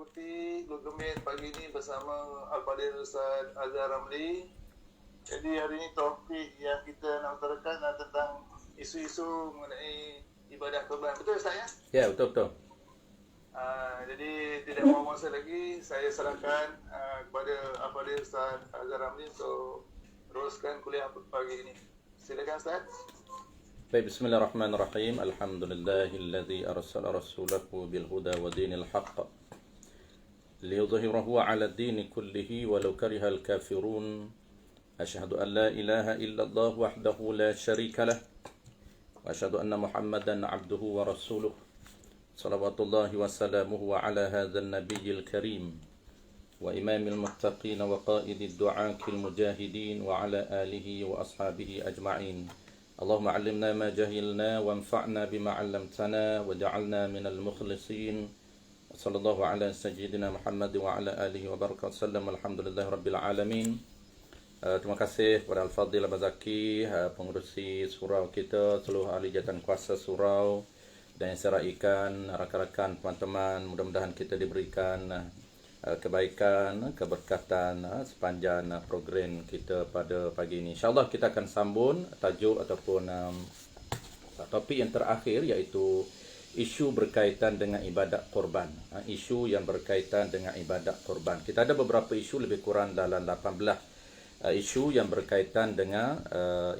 mengikuti Gulgemit pagi ini bersama Al-Fadhil Ustaz Azhar Ramli. Jadi hari ini topik yang kita nak utarakan adalah tentang isu-isu mengenai ibadah kurban. Betul Ustaz ya? Ya, betul-betul. Jadi tidak mahu masa lagi, saya serahkan kepada Al-Fadhil Ustaz Azhar Ramli untuk teruskan kuliah pagi ini. Silakan Ustaz. Baik, bismillahirrahmanirrahim. Alhamdulillahilladzi arsala rasulahu bil huda wa dinil haqq liyudhhirahu 'ala ad-din kullihi walau karihal kafirun. Asyhadu an la ilaha illallah wahdahu la syarika lah wa asyhadu anna Muhammadan 'abduhu wa rasuluh. Shalawatullahi wa salamuhu ala hadzal nabiyil karim wa imamil muttaqin wa qaidid du'akil mujahidin wa ala alihi wa ashabihi ajma'in. اللهم علمنا ما جهلنا وانفعنا بما علمتنا وجعلنا من المخلصين صلى الله على سيدنا محمد وعلى آله وبركاته وسلم الحمد لله رب العالمين. Terima kasih kepada Al-Fadhil Abazaki, pengurusi surau kita, seluruh ahli jawatan kuasa surau dan yang saya raikan, rakan-rakan, teman-teman. Mudah-mudahan kita diberikan kebaikan, keberkatan sepanjang program kita pada pagi ini. InsyaAllah kita akan sambung tajuk ataupun topik yang terakhir, iaitu isu berkaitan dengan ibadat korban. Isu yang berkaitan dengan ibadat korban. Kita ada beberapa isu, lebih kurang dalam 18 isu yang berkaitan dengan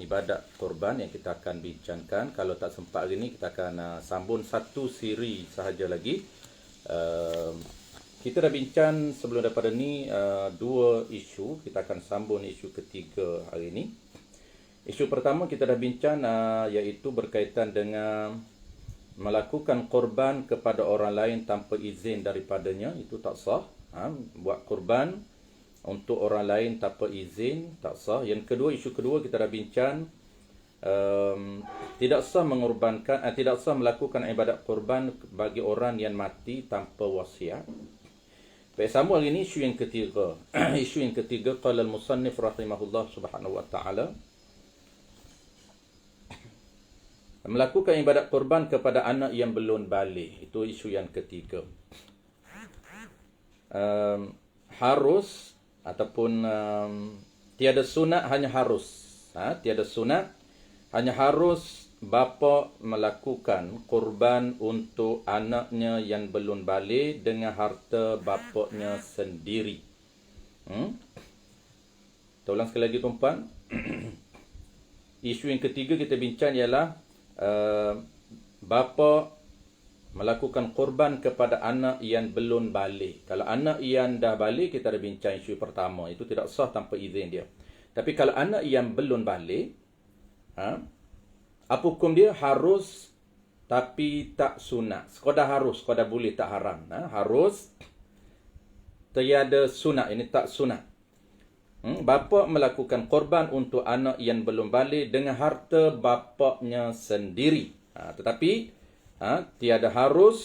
ibadat korban yang kita akan bincangkan. Kalau tak sempat hari ini, kita akan sambung satu siri sahaja lagi. Kita dah bincang sebelum daripada ni dua isu. Kita akan sambung isu ketiga hari ini. Isu pertama kita dah bincang iaitu berkaitan dengan melakukan korban kepada orang lain tanpa izin daripadanya. Itu tak sah. Buat korban untuk orang lain tanpa izin tak sah. Yang kedua, isu kedua kita dah bincang tidak sah mengorbankan, tidak sah melakukan ibadat korban bagi orang yang mati tanpa wasiat. Baik, sambung hari ini isu yang ketiga. Isu yang ketiga, qala al-musannif rahimahullah subhanahu wa ta'ala, melakukan ibadat korban kepada anak yang belum balik. Itu isu yang ketiga. Harus ataupun tiada sunat, hanya harus. Tiada sunat, hanya harus bapa melakukan korban untuk anaknya yang belum balik dengan harta bapaknya sendiri. Kita ulang sekali lagi tuan-puan. Isu yang ketiga kita bincang ialah bapa melakukan korban kepada anak yang belum balik. Kalau anak yang dah balik, kita dah bincang isu pertama, itu tidak sah tanpa izin dia. Tapi kalau anak yang belum balik, apa hukum dia? Harus tapi tak sunat. Sekadar harus, sekadar boleh, tak haram. Harus, tiada sunat. Ini tak sunat. Bapa melakukan korban untuk anak yang belum balik dengan harta bapaknya sendiri. Tetapi tiada harus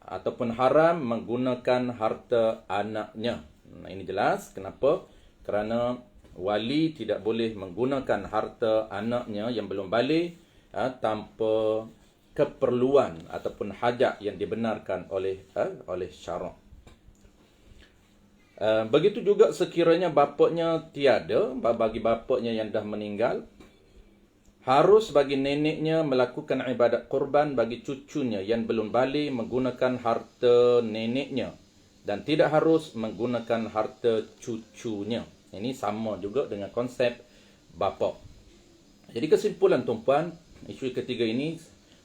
ataupun haram menggunakan harta anaknya. Ini jelas kenapa? Kerana wali tidak boleh menggunakan harta anaknya yang belum balik tanpa keperluan ataupun hajat yang dibenarkan oleh syarak. Begitu juga sekiranya bapaknya tiada, bagi bapaknya yang dah meninggal, harus bagi neneknya melakukan ibadat korban bagi cucunya yang belum balik menggunakan harta neneknya, dan tidak harus menggunakan harta cucunya. Ini sama juga dengan konsep bapa. Jadi kesimpulan tuan-puan, isu ketiga ini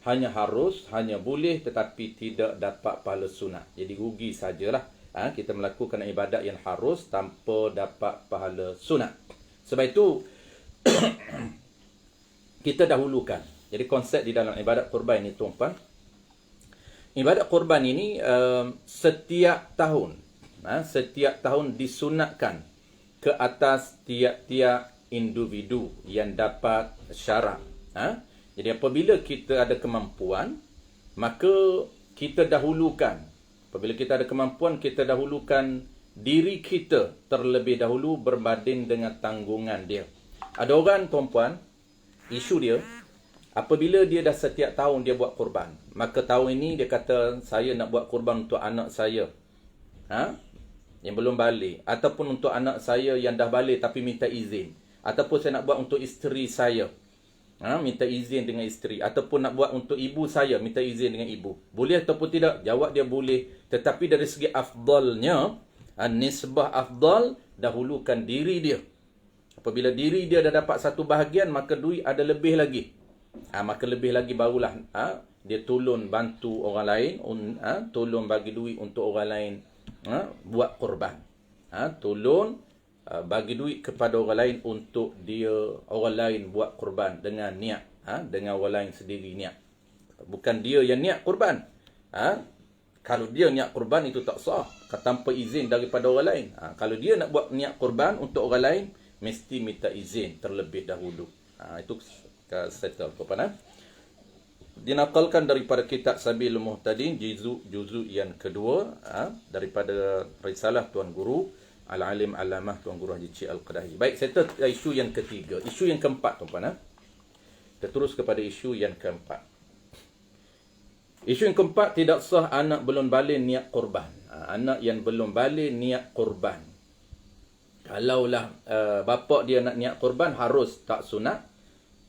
hanya harus, hanya boleh, tetapi tidak dapat pahala sunat. Jadi rugi sajalah kita melakukan ibadat yang harus tanpa dapat pahala sunat. Sebab itu kita dahulukan. Jadi konsep di dalam ibadat korban ini tuan-puan, ibadat korban ini setiap tahun disunatkan ke atas tiap-tiap individu yang dapat syarat. Jadi apabila kita ada kemampuan, maka kita dahulukan. Apabila kita ada kemampuan, kita dahulukan diri kita terlebih dahulu berbanding dengan tanggungan dia. Ada orang tuan-puan, isu dia, apabila dia dah setiap tahun dia buat korban, maka tahun ini dia kata, saya nak buat korban untuk anak saya. yang belum balik, ataupun untuk anak saya yang dah balik tapi minta izin, ataupun saya nak buat untuk isteri saya, minta izin dengan isteri, ataupun nak buat untuk ibu saya, minta izin dengan ibu. Boleh ataupun tidak? Jawab dia boleh. Tetapi dari segi afdalnya, nisbah afdal, dahulukan diri dia. Apabila diri dia dah dapat satu bahagian, maka duit ada lebih lagi. Maka lebih lagi barulah dia tolong bantu orang lain, tolong bagi duit untuk orang lain, buat korban. Tolong bagi duit kepada orang lain untuk dia, orang lain buat korban dengan niat, dengan orang lain sendiri niat. Bukan dia yang niat korban. Kalau dia niat korban itu tak sah, tanpa izin daripada orang lain. Kalau dia nak buat niat korban untuk orang lain, mesti minta izin terlebih dahulu. Itu settle kepada. Dinakalkan daripada kitab Sabilul Muhtadin, juzuk yang kedua, daripada risalah Tuan Guru Al-Alim Alamah Tuan Guru Haji Cik Al-Qadahi. Baik, settle isu yang ketiga. Isu yang keempat, tuan-tuan. Kita terus kepada isu yang keempat. Isu yang keempat, tidak sah anak belum balik niat korban. Anak yang belum balik niat korban. Kalaulah bapa dia nak niat korban, harus tak sunat.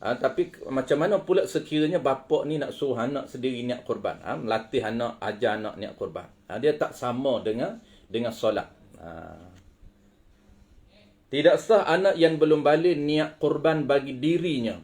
Tapi macam mana pula sekiranya bapa ni nak suruh anak sendiri niat korban, melatih anak, ajar anak niat korban. Dia tak sama dengan solat. Tidak sah anak yang belum balik niat korban bagi dirinya,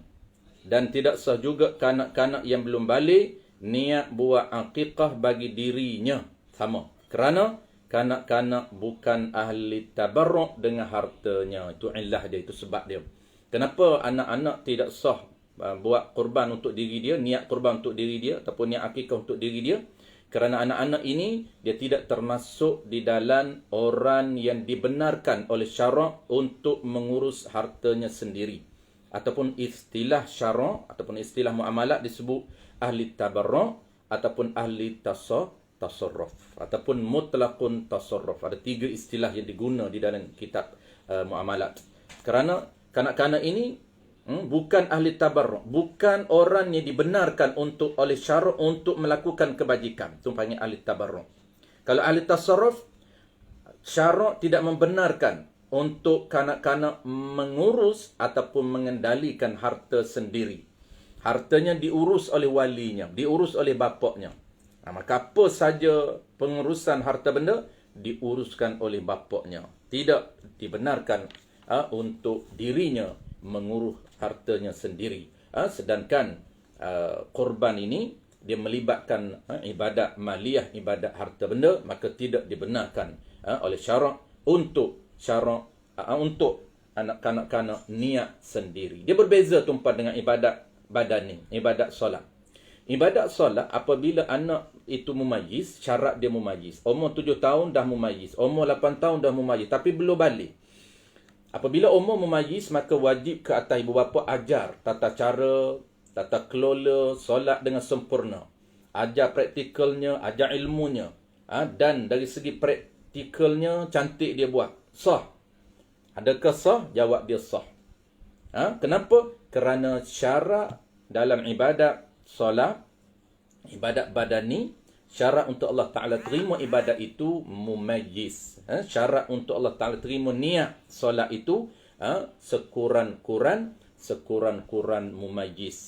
dan tidak sah juga kanak-kanak yang belum balik niat buat aqiqah bagi dirinya. Sama. Kerana kanak-kanak bukan ahli tabarruk dengan hartanya. Itu illah dia, itu sebab dia. Kenapa anak-anak tidak sah buat korban untuk diri dia, niat korban untuk diri dia, ataupun niat akikah untuk diri dia? Kerana anak-anak ini, dia tidak termasuk di dalam orang yang dibenarkan oleh syarak untuk mengurus hartanya sendiri. Ataupun istilah syarak, ataupun istilah muamalat disebut ahli tabarruk, ataupun ahli tasarruf, ataupun mutlaqun tasarruf. Ada 3 istilah yang diguna di dalam kitab muamalat. Kerana kanak-kanak ini bukan ahli tabarruk, bukan orang yang dibenarkan oleh syarak untuk melakukan kebajikan. Itu panggil ahli tabarruk. Kalau ahli tasarruf, syarak tidak membenarkan untuk kanak-kanak mengurus ataupun mengendalikan harta sendiri. Hartanya diurus oleh walinya, diurus oleh bapaknya. Maka apa saja pengurusan harta benda diuruskan oleh bapaknya. Tidak dibenarkan untuk dirinya mengurus hartanya sendiri. Sedangkan korban ini dia melibatkan ibadat maliyah, ibadat harta benda, maka tidak dibenarkan oleh syarak untuk anak-kanak niat sendiri. Dia berbeza tumpah dengan ibadat badani, ibadat solat. Ibadat solat, apabila anak itu mumayyiz, syarat dia mumayyiz. Umur 7 tahun dah mumayyiz, umur 8 tahun dah mumayyiz, tapi belum balik. Apabila umur mumayyiz, maka wajib ke atas ibu bapa ajar tata cara, tata kelola solat dengan sempurna. Ajar praktikalnya, ajar ilmunya. Dan dari segi praktikalnya, cantik dia buat. Sah. Adakah sah? Jawab dia sah. Kenapa? Kerana syarat dalam ibadat solat, ibadat badani, syarat untuk Allah Ta'ala terima ibadat itu mumayyiz. Syarat untuk Allah Ta'ala terima niat solat itu sekurang-kurang mumayyiz.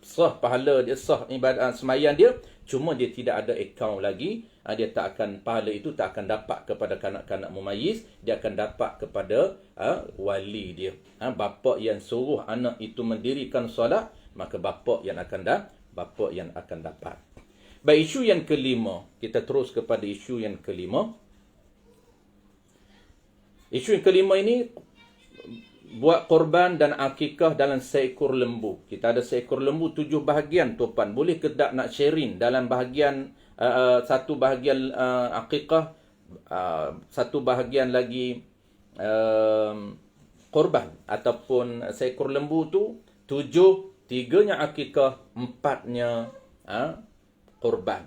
Sah pahala dia, sah ibadat sembahyang dia, cuma dia tidak ada akaun lagi. Dia tak akan, pahala itu tak akan dapat kepada kanak-kanak mumayyiz, dia akan dapat kepada wali dia. Bapa yang suruh anak itu mendirikan solat, maka bapa yang akan dapat. Baik, isu yang kelima. Kita terus kepada isu yang kelima. Isu yang kelima ini buat korban dan akikah dalam seekor lembu. Kita ada seekor lembu 7 bahagian, tuan. Boleh ke tak nak sharing dalam bahagian satu bahagian akikah, satu bahagian lagi korban ataupun seekor lembu tu 7, 3-nya akikah, 4-nya korban.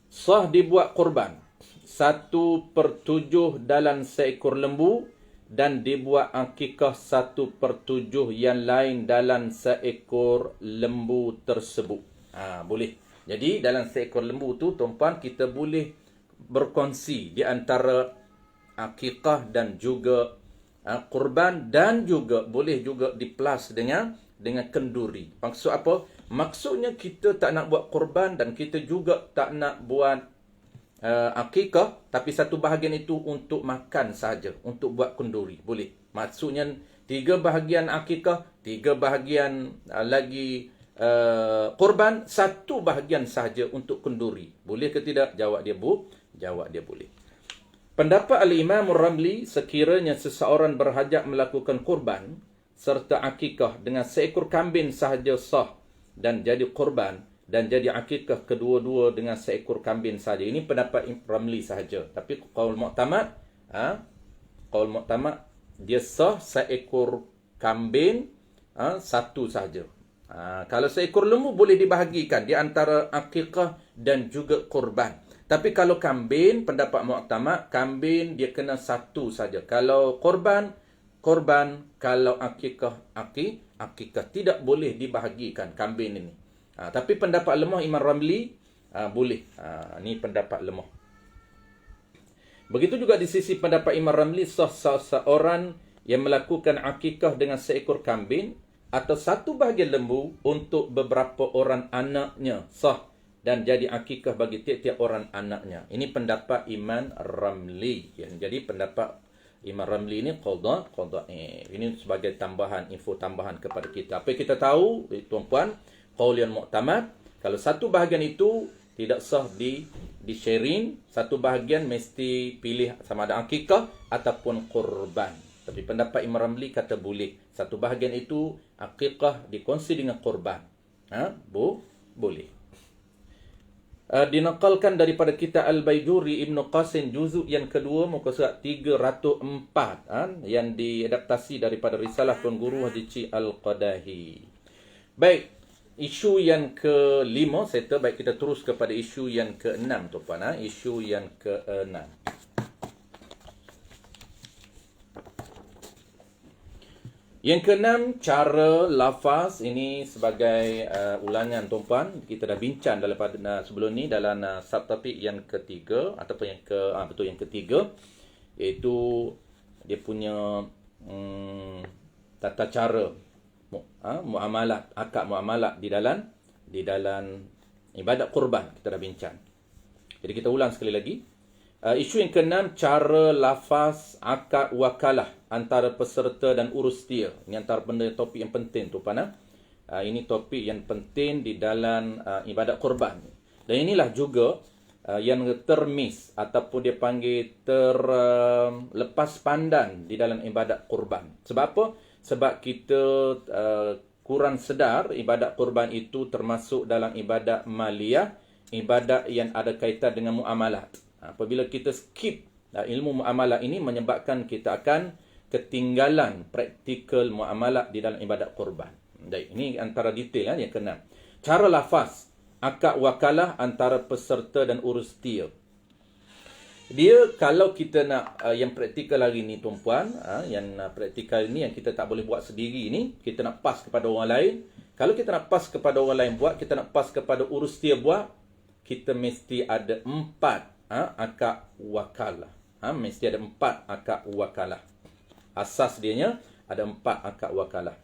Sah dibuat korban 1/7 dalam seekor lembu, dan dibuat akikah 1/7 yang lain dalam seekor lembu tersebut. Boleh. Jadi dalam seekor lembu tu tuan-puan, kita boleh berkongsi di antara akikah dan juga kurban, dan juga boleh juga dipelas dengan kenduri. Maksud apa? Maksudnya kita tak nak buat kurban dan kita juga tak nak buat akikah, tapi satu bahagian itu untuk makan saja, untuk buat kenduri. Boleh. Maksudnya 3 bahagian akikah, 3 bahagian lagi kurban, 1 bahagian sahaja untuk kenduri. Boleh ke tidak? Jawab dia boleh. Pendapat Al-Imam Ramli, sekiranya seseorang berhajat melakukan kurban serta akikah dengan seekor kambing sahaja sah dan jadi kurban, dan jadi akikah kedua-dua dengan seekor kambing sahaja. Ini pendapat Ramli sahaja. Tapi qaul mu'tamad, dia sah seekor kambing satu sahaja. Kalau seekor lembu boleh dibahagikan di antara akikah dan juga kurban. Tapi kalau kambing, pendapat mu'tamad, kambing dia kena satu saja. Kalau kurban, kalau akikah, akikah. Tidak boleh dibahagikan kambing ini. Tapi pendapat lemah Imam Ramli boleh. Ini pendapat lemah. Begitu juga di sisi pendapat Imam Ramli, sah seorang yang melakukan akikah dengan seekor kambing atau satu bahagian lembu untuk beberapa orang anaknya, sah dan jadi akikah bagi tiap-tiap orang anaknya. Ini pendapat Imam Ramli. Jadi pendapat Imam Ramli ini qadha. Ini sebagai tambahan, info tambahan kepada kita. Apa yang kita tahu, tuan-puan, qaul yang mu'tamad, kalau satu bahagian itu tidak sah di sharing, satu bahagian mesti pilih sama ada akikah ataupun kurban. Tapi pendapat Imam Ramli kata boleh. Satu bahagian itu akikah dikongsi dengan kurban. Boleh. Dinakalkan daripada kitab Al-Baijuri Ibn Qasim juzuk yang kedua muka surat 304 yang diadaptasi daripada risalah Tuan Guru Haji Cik Al-Qadahi. Baik, isu yang ke-5 settle. Baik, kita terus kepada isu yang ke-6 tuan-puan. Isu yang ke-6. Yang ke-6, cara lafaz. Ini sebagai ulangan tuan-puan. Kita dah bincang daripada sebelum ni dalam subtopik yang ketiga ataupun yang ketiga, iaitu dia punya tata cara muamalat, akad muamalat di dalam ibadat kurban. Kita dah bincang. Jadi kita ulang sekali lagi. Isu yang ke-6, cara lafaz akad wakalah antara peserta dan urus dia. Ini antara benda topik yang penting tu pana. Ini topik yang penting di dalam ibadat kurban. Dan inilah juga yang termiss ataupun dia panggil terlepas pandang di dalam ibadat kurban. Sebab apa? Sebab kita kurang sedar ibadat kurban itu termasuk dalam ibadat maliyah, ibadat yang ada kaitan dengan muamalat. Apabila kita skip ilmu muamalat ini, menyebabkan kita akan ketinggalan praktikal muamalat di dalam ibadat kurban. Baik, ini antara detail yang ke-6. Cara lafaz akad wakalah antara peserta dan urus dia. Dia kalau kita nak yang praktikal hari ni tuan-puan, yang praktikal ni yang kita tak boleh buat sendiri ni, kita nak pas kepada orang lain. Kalau kita nak pas kepada orang lain buat, kita nak pas kepada urus dia buat, kita mesti ada 4 akad wakalah. Mesti ada 4 akad wakalah. Asas dianya ada 4 akad wakalah.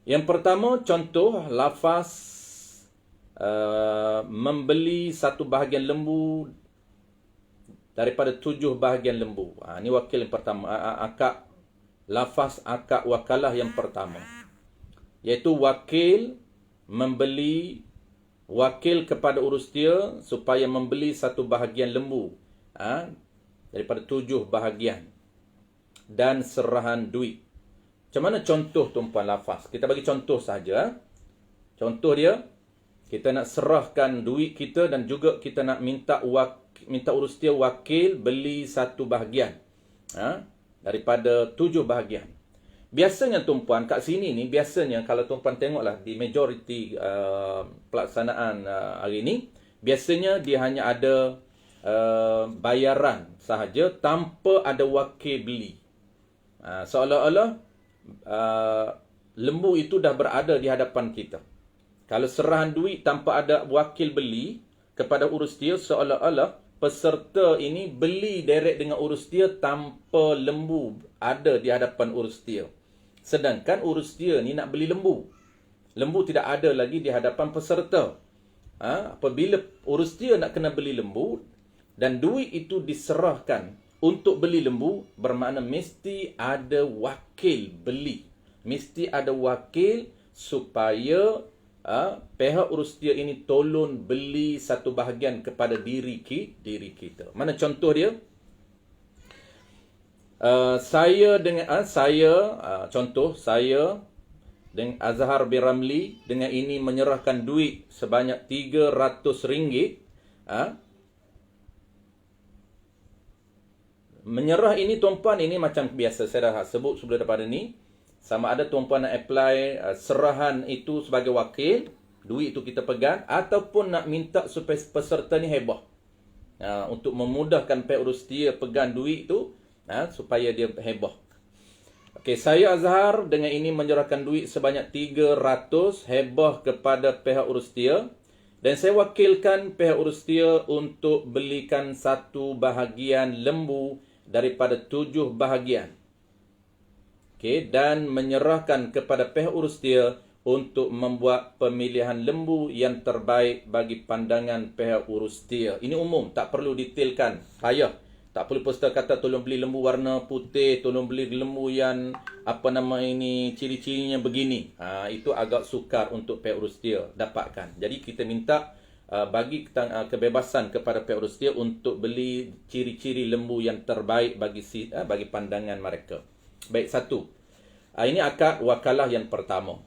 Yang pertama, contoh lafaz membeli satu bahagian lembu daripada 7 bahagian lembu. Ini wakil yang pertama. Lafaz akad wakalah yang pertama, iaitu wakil membeli, wakil kepada urus dia supaya membeli satu bahagian lembu daripada 7 bahagian dan serahan duit. Macam mana contoh tuan-puan lafaz? Kita bagi contoh saja. Contoh dia, kita nak serahkan duit kita dan juga kita nak minta urus dia wakil beli satu bahagian daripada 7 bahagian. Biasanya tuan-puan kat sini ni, biasanya kalau tuan-puan tengoklah di majoriti pelaksanaan hari ni, biasanya dia hanya ada bayaran sahaja tanpa ada wakil beli. Seolah-olah lembu itu dah berada di hadapan kita. Kalau serahan duit tanpa ada wakil beli kepada urus dia, seolah-olah peserta ini beli direct dengan urus dia tanpa lembu ada di hadapan urus dia. Sedangkan urus dia ni nak beli lembu. Lembu tidak ada lagi di hadapan peserta. Apabila urus dia nak kena beli lembu dan duit itu diserahkan untuk beli lembu, bermakna mesti ada wakil beli. Mesti ada wakil supaya pihak urus dia ini tolong beli satu bahagian kepada diri kita. Mana contoh dia? Saya dengan Azhar bin Ramli dengan ini menyerahkan duit sebanyak RM300. Menyerah ini tuan-puan, ini macam biasa saya dah sebut sebelum daripada ni. Sama ada tuan-puan nak apply serahan itu sebagai wakil, duit itu kita pegang, ataupun nak minta supaya peserta ni heboh. Untuk memudahkan pihak urus dia pegang duit itu, supaya dia heboh. Okey, saya Azhar dengan ini menyerahkan duit sebanyak 300 heboh kepada pihak urus dia. Dan saya wakilkan pihak urus dia untuk belikan satu bahagian lembu daripada 7 bahagian. Okey, dan menyerahkan kepada pihak urus dia untuk membuat pemilihan lembu yang terbaik bagi pandangan pihak urus dia. Ini umum, tak perlu detailkan. Payah. Tak perlu peserta kata tolong beli lembu warna putih, tolong beli lembu yang ciri-cirinya begini. Itu agak sukar untuk pihak urus dia dapatkan. Jadi kita minta bagi kebebasan kepada pihak urus dia untuk beli ciri-ciri lembu yang terbaik bagi pandangan mereka. Baik, satu. Ini akad wakalah yang pertama.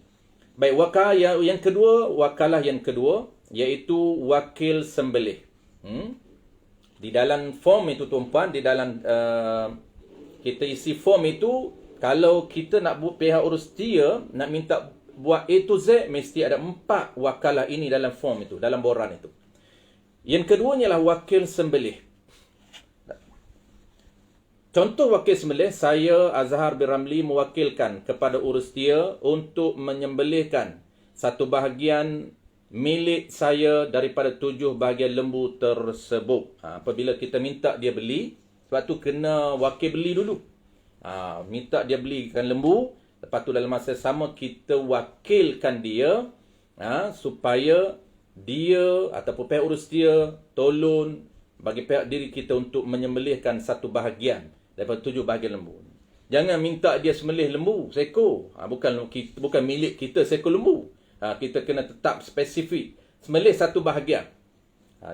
Baik, wakalah yang kedua iaitu wakil sembelih. Di dalam form itu tuan-puan, di dalam kita isi form itu, kalau kita nak buat pihak urus dia nak minta buat A to Z, mesti ada 4 wakalah ini dalam form itu, dalam borang itu. Yang keduanya ialah wakil sembelih. Contoh wakil sembelih, saya Azhar bin Ramli mewakilkan kepada urus dia untuk menyembelihkan satu bahagian milik saya daripada 7 bahagian lembu tersebut. Apabila kita minta dia beli, sebab tu kena wakil beli dulu. Minta dia belikan lembu, lepas tu dalam masa sama kita wakilkan dia supaya dia ataupun pihak urus dia tolong bagi pihak diri kita untuk menyembelihkan satu bahagian daripada 7 bahagian lembu. Jangan minta dia sembelih lembu seekor. Bukan milik kita seekor lembu. Kita kena tetap spesifik. Sembelih satu bahagian.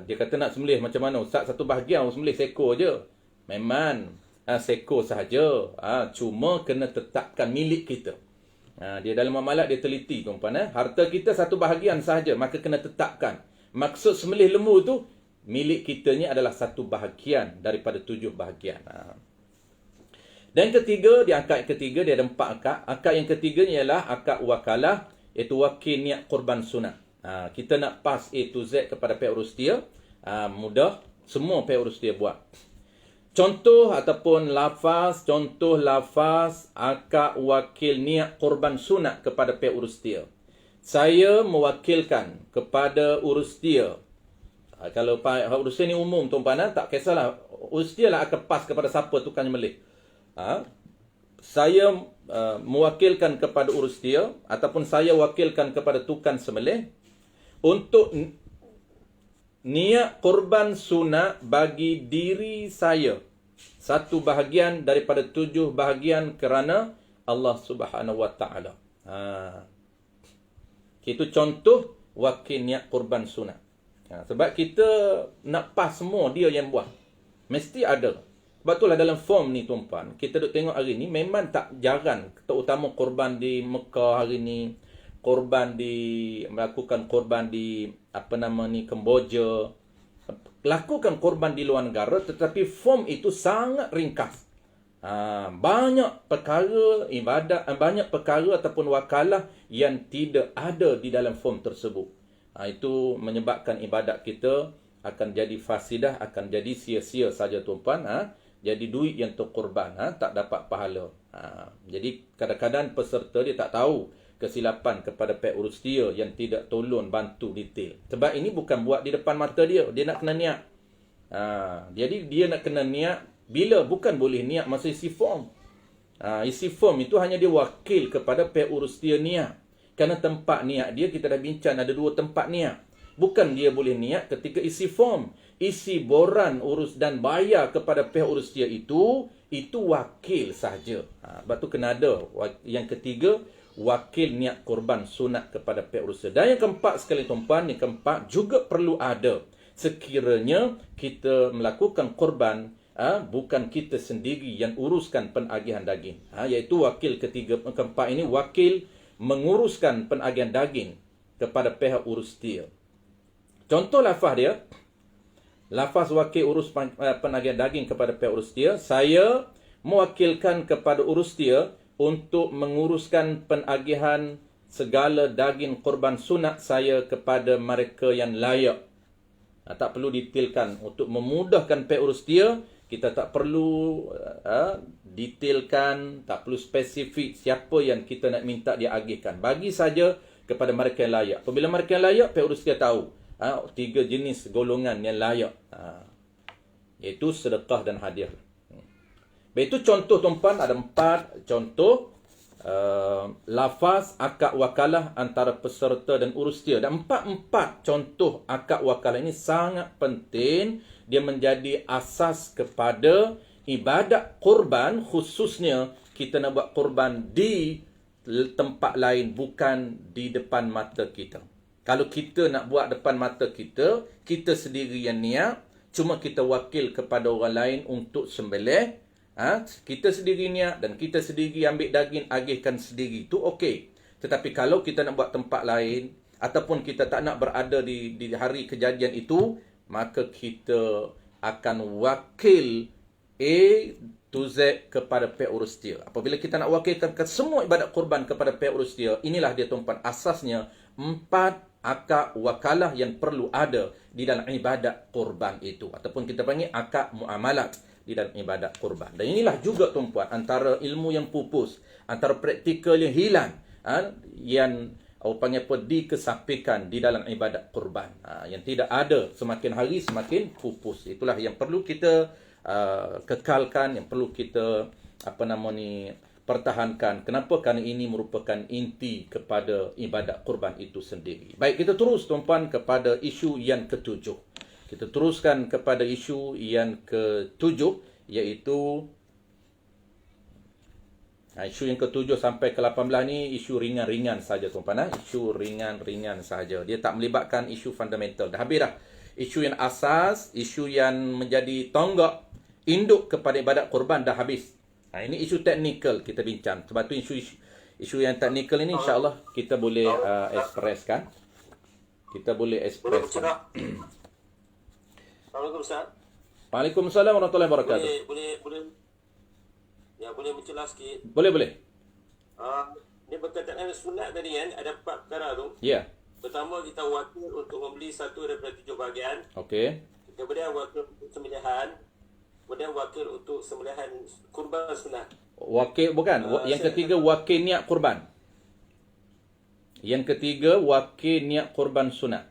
Dia kata nak sembelih macam mana? Ustaz, satu bahagian sembelih seekor je. Memang seekor sahaja. Cuma kena tetapkan milik kita. Dia dalam amalat dia teliti tuan-puan. Harta kita satu bahagian sahaja, maka kena tetapkan. Maksud sembelih lembu tu, milik kita ni adalah satu bahagian daripada 7 bahagian. Dan ketiga, di akad ketiga dia ada 4 akad. Akad yang ketiga ialah akad wakalah, iaitu wakil niat korban sunat. Kita nak pas A to Z kepada pihak urus dia. Mudah, semua pihak urus dia buat. Contoh lafaz akad wakil niat korban sunat kepada pihak urus dia. Saya mewakilkan kepada urus dia. Kalau pihak urus dia ni umum tuan-puan, tak kisahlah. Urus dia lah akan pas kepada siapa tukang nyembelih. Saya mewakilkan kepada urus dia ataupun saya wakilkan kepada tukang sembelih untuk niat korban sunat bagi diri saya satu bahagian daripada 7 bahagian kerana Allah Subhanahu Wa Taala. Itu contoh wakil niat korban sunat. Sebab kita nak pas semua dia yang buat. Mesti ada. Sebab itulah dalam form ni tuan-puan, kita duk tengok hari ni memang tak jarang, terutama korban di Mekah hari ni, melakukan korban di Kemboja, lakukan korban di luar negara, tetapi form itu sangat ringkas. Banyak perkara ibadat, banyak perkara ataupun wakalah yang tidak ada di dalam form tersebut. Itu menyebabkan ibadat kita akan jadi fasidah, akan jadi sia-sia saja tuan-puan. Jadi duit yang terkorban, tak dapat pahala. Jadi kadang-kadang peserta dia tak tahu kesilapan kepada pihak urus dia yang tidak tolong bantu detail. Sebab ini bukan buat di depan mata dia. Dia nak kena niat. Jadi dia nak kena niat bila bukan boleh niat masa isi form. Isi form itu hanya dia wakil kepada pihak urus dia niat. Kerana tempat niat dia, kita dah bincang ada 2 tempat niat. Bukan dia boleh niat ketika isi form. Isi boran urus dan bayar kepada pihak urus dia itu wakil sahaja. Sebab tu kena ada. Yang ketiga, wakil niat korban sunat kepada pihak urus dia. Dan yang keempat sekali tuan-tuan, yang keempat juga perlu ada. Sekiranya kita melakukan korban, bukan kita sendiri yang uruskan penagihan daging. Iaitu wakil keempat ini, wakil menguruskan penagihan daging kepada pihak urus dia. Contoh lafaz dia, lafaz wakil urus penagihan daging kepada pihak urus dia, saya mewakilkan kepada urus dia untuk menguruskan penagihan segala daging korban sunat saya kepada mereka yang layak. Tak perlu detailkan. Untuk memudahkan pihak urus dia, kita tak perlu detailkan, tak perlu spesifik siapa yang kita nak minta dia agihkan. Bagi saja kepada mereka yang layak. Apabila mereka yang layak, pihak urus dia tahu 3 jenis golongan yang layak, iaitu sedekah dan hadiah. Itu contoh tuan-tuan, ada 4 contoh lafaz akad wakalah antara peserta dan urus dia. Dan 4 contoh akad wakalah ini sangat penting. Dia menjadi asas kepada ibadat korban, khususnya kita nak buat korban di tempat lain, bukan di depan mata kita. Kalau kita nak buat depan mata kita, kita sendiri yang niat, cuma kita wakil kepada orang lain untuk sembelih, kita sendiri niat dan kita sendiri ambil daging, agihkan sendiri, itu okey. Tetapi kalau kita nak buat tempat lain, ataupun kita tak nak berada di hari kejadian itu, maka kita akan wakil A to Z kepada pihak urus dia. Apabila kita nak wakilkan semua ibadat korban kepada pihak urus dia, inilah dia tuan-tuan asasnya 4 akad wakalah yang perlu ada di dalam ibadat korban itu, ataupun kita panggil akad muamalat di dalam ibadat korban. Dan inilah juga tuan-tuan antara ilmu yang pupus, antara praktikal yang hilang, yang panggil apa, dikesampingkan di dalam ibadat korban, yang tidak ada, semakin hari semakin pupus. Itulah yang perlu kita kekalkan, yang perlu kita pertahankan. Kenapa? Kerana ini merupakan inti kepada ibadat korban itu sendiri. Baik, kita terus tuan-tuan kepada isu yang ke-7. Kita teruskan kepada isu yang ke-7, iaitu isu yang ke-7 sampai ke-18 ni isu ringan-ringan saja tuan-tuan. Isu ringan-ringan saja. Dia tak melibatkan isu fundamental. Dah habis dah. Isu yang asas, isu yang menjadi tonggak induk kepada ibadat korban dah habis. Ini isu teknikal kita bincang. Sebab tu isu yang teknikal ini insya-Allah kita boleh ekspreskan. Kita boleh ekspreskan. Assalamualaikum Ustaz. Waalaikumsalam warahmatullahi wabarakatuh. Boleh mencelah sikit. Boleh. Ini berkaitan dengan sunat tadi kan, ada 4 perkara tu. Ya. Pertama, kita wakil untuk membeli 1 daripada 7 bahagian. Okey. Kemudian wakil untuk sembelihan. Kemudian wakil untuk sembelihan kurban sunat. Wakil bukan. Yang ketiga wakil niat kurban. Yang ketiga wakil niat kurban sunat.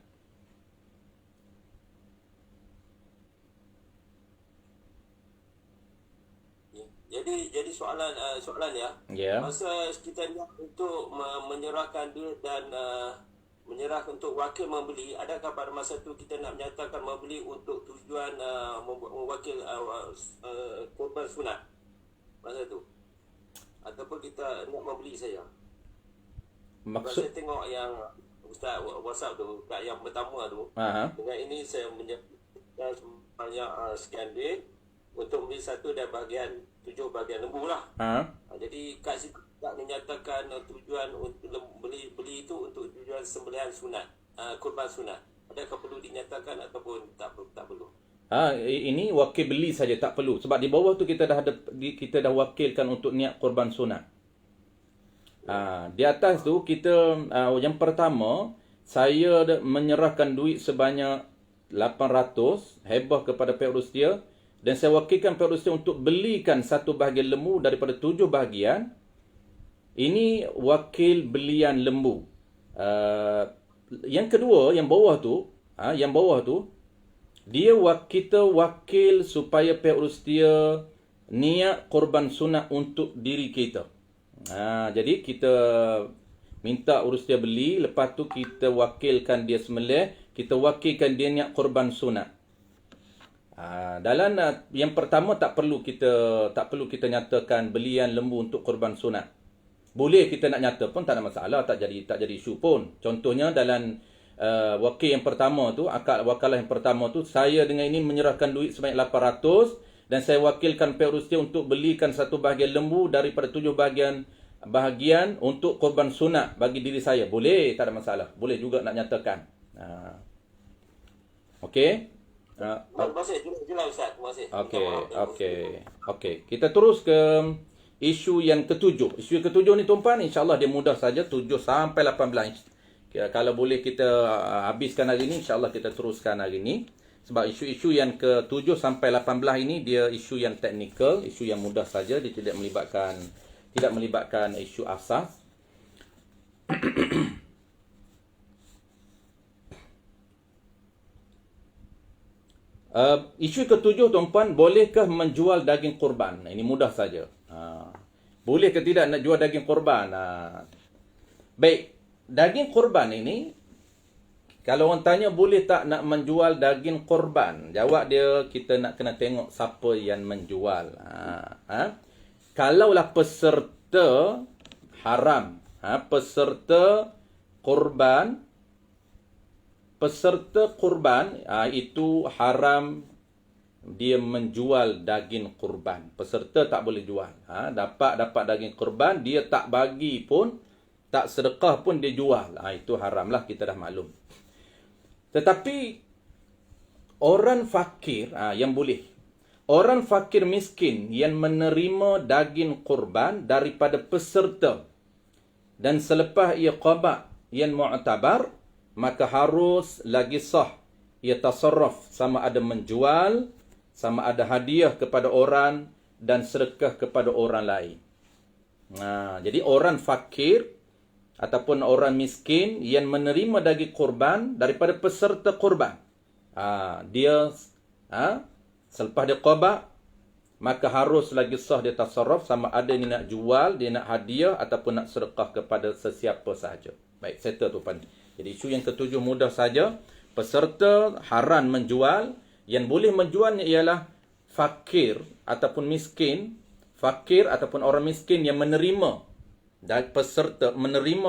Jadi soalan ya. Ya. Masa kita niat untuk menyerahkan duit dan menyerah untuk wakil membeli, adakah pada masa tu kita nak menyatakan membeli untuk tujuan mewakil korban sunat masa tu, ataupun kita nak membeli saja? Saya tengok yang Ustaz WhatsApp tu, kat yang pertama tu, dengan ini saya menyebutkan banyak sekian duit untuk membeli 1 dan bahagian 7 bahagian lembu lah. Jadi kat situ tak menyatakan tujuan untuk beli itu untuk tujuan sembelihan sunat, kurban sunat. Adakah perlu dinyatakan ataupun tak perlu? Ini wakil beli saja, tak perlu. Sebab di bawah tu kita dah wakilkan untuk niat kurban sunat. Di atas tu kita yang pertama, saya menyerahkan duit sebanyak 800 hebah kepada pihak urus dia, dan saya wakilkan pihak urus dia untuk belikan 1 bahagian lembu daripada 7 bahagian. Ini wakil belian lembu. Yang kedua, yang bawah tu, dia kita wakil supaya pihak urus dia niat korban sunat untuk diri kita. Jadi kita minta urus dia beli, lepas tu kita wakilkan dia sembelih, kita wakilkan dia niat korban sunat. Dalam yang pertama tak perlu kita nyatakan belian lembu untuk korban sunat. Boleh kita nak nyata pun tak ada masalah, tak jadi isu pun. Contohnya dalam wakil yang pertama tu, akad wakalah yang pertama tu, saya dengan ini menyerahkan duit sebanyak 800 dan saya wakilkan pihak urus dia untuk belikan satu bahagian lembu daripada 7 bahagian untuk korban sunat bagi diri saya. Boleh, tak ada masalah. Boleh juga nak nyatakan. Okey. Terima kasih. Jelas Ustaz. Terima kasih. Okey. Kita terus ke isu yang ketujuh. Isu yang ketujuh ni tuan-tuan, insya-Allah dia mudah saja, 7 sampai 18. Kalau boleh kita habiskan hari ni, insya-Allah kita teruskan hari ni. Sebab isu-isu yang ke-7 sampai 18 ini dia isu yang teknikal, isu yang mudah saja, dia tidak melibatkan isu asas. Isu ke-7 tuan-puan, bolehkah menjual daging korban? Ini mudah saja. Boleh ke tidak nak jual daging korban? Baik, daging korban ini, kalau orang tanya boleh tak nak menjual daging korban, jawab dia, kita nak kena tengok siapa yang menjual. Kalaulah peserta haram, peserta korban itu haram dia menjual daging korban. Peserta tak boleh jual. Dapat daging korban, dia tak bagi pun, tak sedekah pun dia jual. Itu haramlah, kita dah maklum. Tetapi orang fakir yang boleh. Orang fakir miskin yang menerima daging korban daripada peserta dan selepas ia qada yang mu'tabar, maka harus lagi sah ia tasarruf, sama ada menjual, sama ada hadiah kepada orang dan sedekah kepada orang lain. Jadi orang fakir ataupun orang miskin yang menerima daging korban daripada peserta korban, dia selepas dia qada, maka harus lagi sah dia tasarruf, sama ada dia nak jual, dia nak hadiah ataupun nak sedekah kepada sesiapa sahaja. Baik, settle tu pan. Jadi isu yang ketujuh mudah saja. Peserta haram menjual. Yang boleh menjualnya ialah fakir ataupun miskin. Fakir ataupun orang miskin yang menerima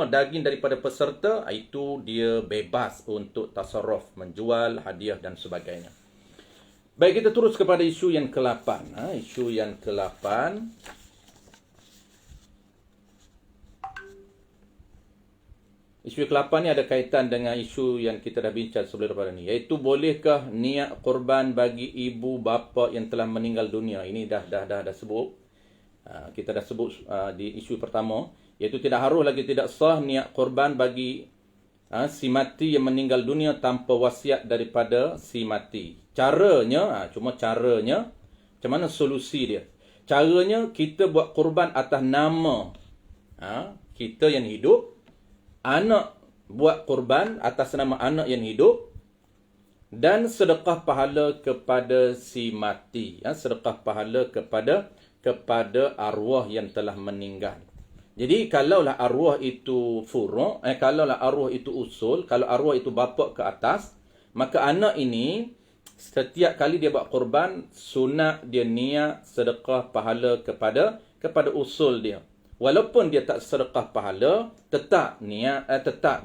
daging daripada peserta, itu dia bebas untuk tasarruf, menjual, hadiah dan sebagainya. Baik, kita terus kepada isu yang ke-8. Isu yang ke-8. Isu ke-8 ni ada kaitan dengan isu yang kita dah bincang sebelum daripada ni, iaitu bolehkah niat korban bagi ibu bapa yang telah meninggal dunia. Ini dah sebut. Kita dah sebut di isu pertama, iaitu tidak harus lagi, tidak sah niat korban bagi si mati yang meninggal dunia tanpa wasiat daripada si mati. Caranya, macam mana solusi dia? Caranya, kita buat korban atas nama kita yang hidup. Anak buat korban atas nama anak yang hidup. Dan sedekah pahala kepada si mati. Sedekah pahala kepada arwah yang telah meninggal. Jadi, kalaulah arwah itu furu', kalaulah arwah itu usul, kalau arwah itu bapa ke atas, maka anak ini setiap kali dia buat korban, sunat dia niat sedekah pahala kepada usul dia. Walaupun dia tak sedekah pahala, tetap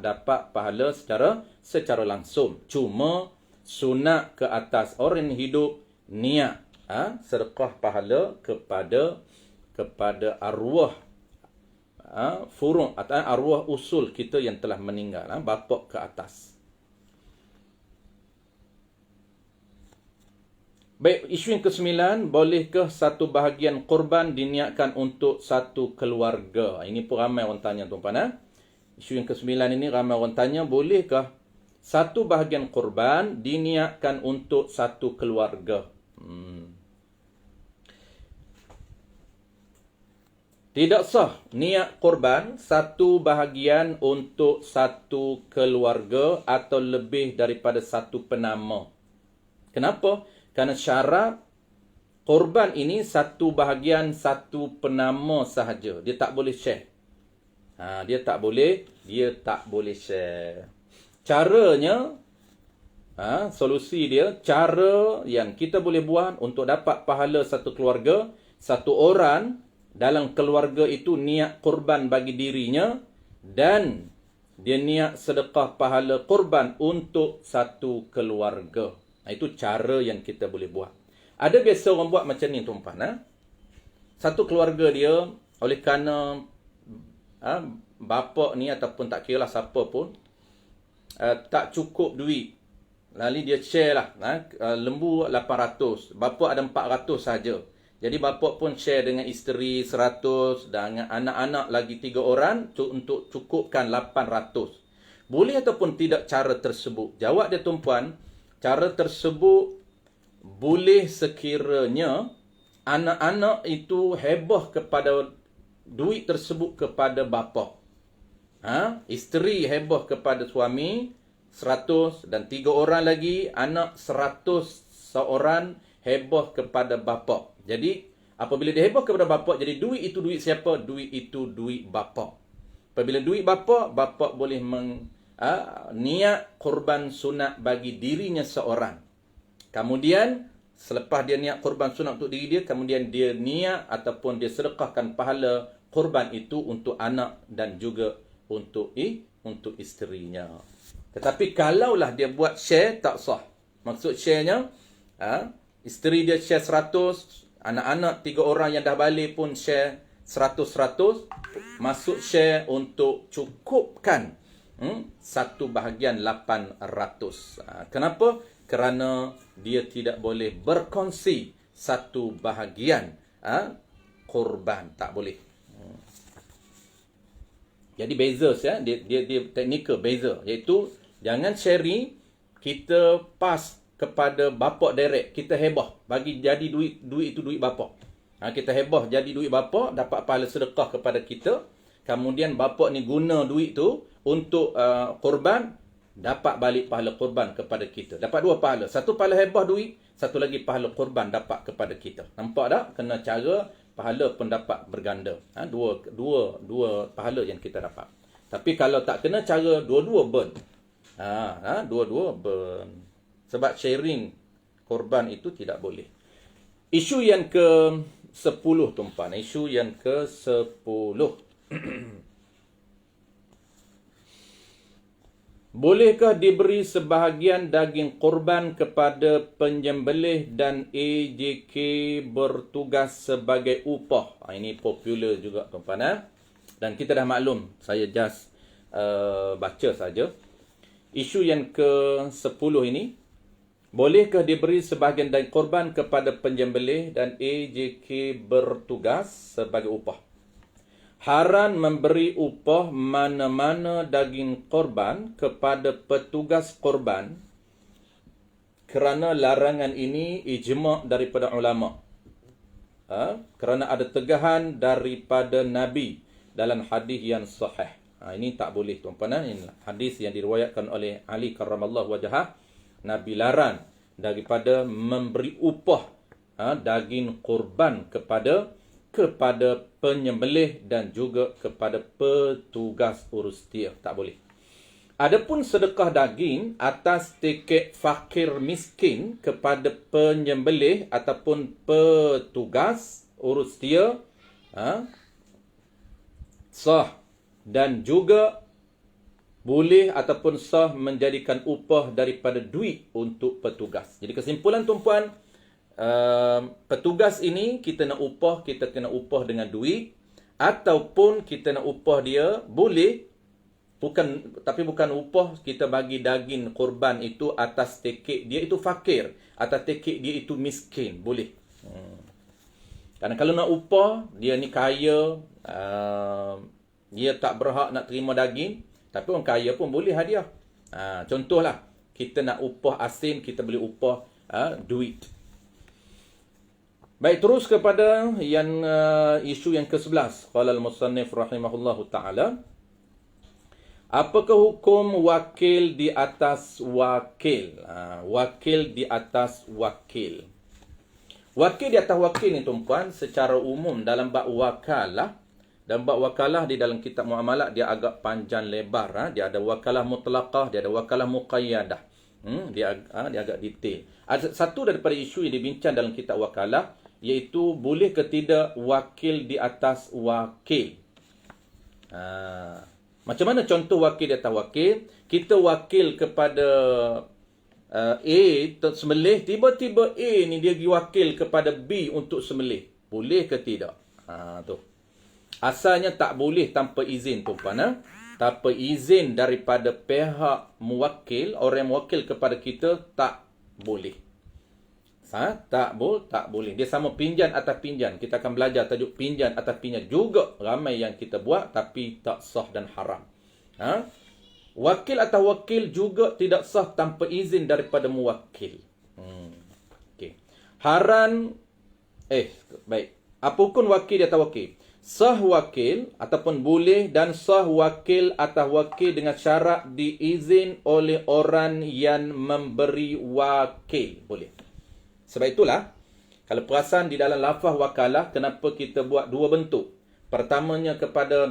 dapat pahala secara langsung. Cuma sunat ke atas orang yang hidup niat sedekah pahala kepada arwah furu' atau arwah usul kita yang telah meninggal, bapa ke atas. Baik, isu yang ke-9, bolehkah satu bahagian korban diniatkan untuk satu keluarga? Ini pun ramai orang tanya tuan-tuan. Isu yang ke-9 ini ramai orang tanya, bolehkah satu bahagian korban diniatkan untuk satu keluarga? Tidak sah niat korban satu bahagian untuk satu keluarga atau lebih daripada satu penama. Kenapa? Kerana syarat korban ini satu bahagian satu penama sahaja. Dia tak boleh share. Dia tak boleh share. Caranya, solusi dia, cara yang kita boleh buat untuk dapat pahala satu keluarga, satu orang dalam keluarga itu niat korban bagi dirinya dan dia niat sedekah pahala korban untuk satu keluarga. Itu cara yang kita boleh buat. Ada biasa orang buat macam ni tuan-puan. Satu keluarga dia oleh kerana bapa ni ataupun tak kira lah siapa pun tak cukup duit. Lalu dia share lah. Lembu 800. Bapa ada 400 saja. Jadi bapa pun share dengan isteri 100 dan anak-anak lagi 3 orang untuk cukupkan 800. Boleh ataupun tidak cara tersebut? Jawab dia tuan-puan, cara tersebut boleh sekiranya anak-anak itu heboh kepada duit tersebut kepada bapa. Isteri heboh kepada suami 100 dan 3 orang lagi anak 100 seorang heboh kepada bapa. Jadi apabila dia heboh kepada bapa, jadi duit itu duit siapa? Duit itu duit bapa. Apabila duit bapa, bapa boleh niat korban sunat bagi dirinya seorang. Kemudian selepas dia niat korban sunat untuk diri dia, kemudian dia niat ataupun dia sedekahkan pahala korban itu untuk anak dan juga untuk isterinya. Tetapi kalaulah dia buat share, tak sah. Maksud sharenya, isteri dia share 100, anak-anak 3 orang yang dah balik pun share 100-100. Maksud share untuk cukupkan satu bahagian 800. Kenapa? Kerana dia tidak boleh berkongsi satu bahagian korban. Tak boleh. Jadi beza dia teknikal beza, iaitu jangan sharing kita pas kepada bapa direct, kita heboh bagi jadi duit itu duit bapa. Kita heboh jadi duit bapa, dapat pahala sedekah kepada kita. Kemudian bapa ni guna duit tu untuk korban, dapat balik pahala korban kepada kita. Dapat 2 pahala. Satu pahala heboh duit, satu lagi pahala korban dapat kepada kita. Nampak tak? Kena cara pahala pun dapat berganda. Dua pahala yang kita dapat. Tapi kalau tak kena cara, dua-dua burn. Dua-dua burn. Sebab sharing korban itu tidak boleh. Isu yang ke-10 tuan-puan. Isu yang ke-10. Bolehkah diberi sebahagian daging korban kepada penyembelih dan AJK bertugas sebagai upah? Ini popular juga tuan-puan. Dan kita dah maklum, saya just baca saja. Isu yang ke-10 ini, bolehkah diberi sebahagian daging korban kepada penyembelih dan AJK bertugas sebagai upah? Haram memberi upah mana-mana daging korban kepada petugas korban kerana larangan ini ijma' daripada ulama. Kerana ada tegahan daripada Nabi dalam hadis yang sahih. Ini tak boleh tuan-puan. Ini hadis yang diriwayatkan oleh Ali karramallahu wajhah. Nabi larang daripada memberi upah daging korban kepada penyembelih dan juga kepada petugas urus dia. Tak boleh. Adapun sedekah daging atas tiket fakir miskin kepada penyembelih ataupun petugas urus dia, sah dan juga boleh ataupun sah menjadikan upah daripada duit untuk petugas. Jadi kesimpulan tuan-puan, petugas ini kita nak upah, kita kena upah dengan duit, ataupun kita nak upah dia boleh, tapi bukan upah kita bagi daging korban itu atas tiket dia itu fakir, atas tiket dia itu miskin, boleh. Karena kalau nak upah dia ni kaya, dia tak berhak nak terima daging, tapi orang kaya pun boleh hadiah. Contohlah, kita nak upah asin, kita boleh upah duit. Baik, terus kepada yang isu yang ke-11. Qala al-musannif rahimahullahu taala, apakah hukum wakil di atas wakil? Wakil di atas wakil. Wakil di atas wakil ni tuan-puan, secara umum dalam bab wakalah, dan bab wakalah di dalam kitab muamalah dia agak panjang lebar. Dia ada wakalah mutlaqah, dia ada wakalah muqayyadah. Dia agak detail. Ada satu daripada isu yang dibincang dalam kitab wakalah, iaitu boleh ke tidak wakil di atas wakil. Macam mana contoh wakil di atas wakil? Kita wakil kepada A sembelih, tiba-tiba A ni dia pergi wakil kepada B untuk sembelih. Boleh ke tidak? Tu. Asalnya tak boleh tanpa izin tuan-puan. Tanpa izin daripada pihak muwakil, orang yang mewakil kepada kita, tak boleh. Tak boleh. Dia sama pinjan atas pinjan. Kita akan belajar tajuk pinjan atas pinjan. Juga ramai yang kita buat tapi tak sah dan haram. Wakil atas wakil juga tidak sah tanpa izin daripada muwakil. Okay. Baik. Apa hukum wakil di atas wakil? Sah wakil ataupun boleh dan sah wakil atas wakil dengan syarat diizin oleh orang yang memberi wakil. Boleh. Sebab itulah, kalau perasan di dalam lafaz wakalah, kenapa kita buat dua bentuk. Pertamanya kepada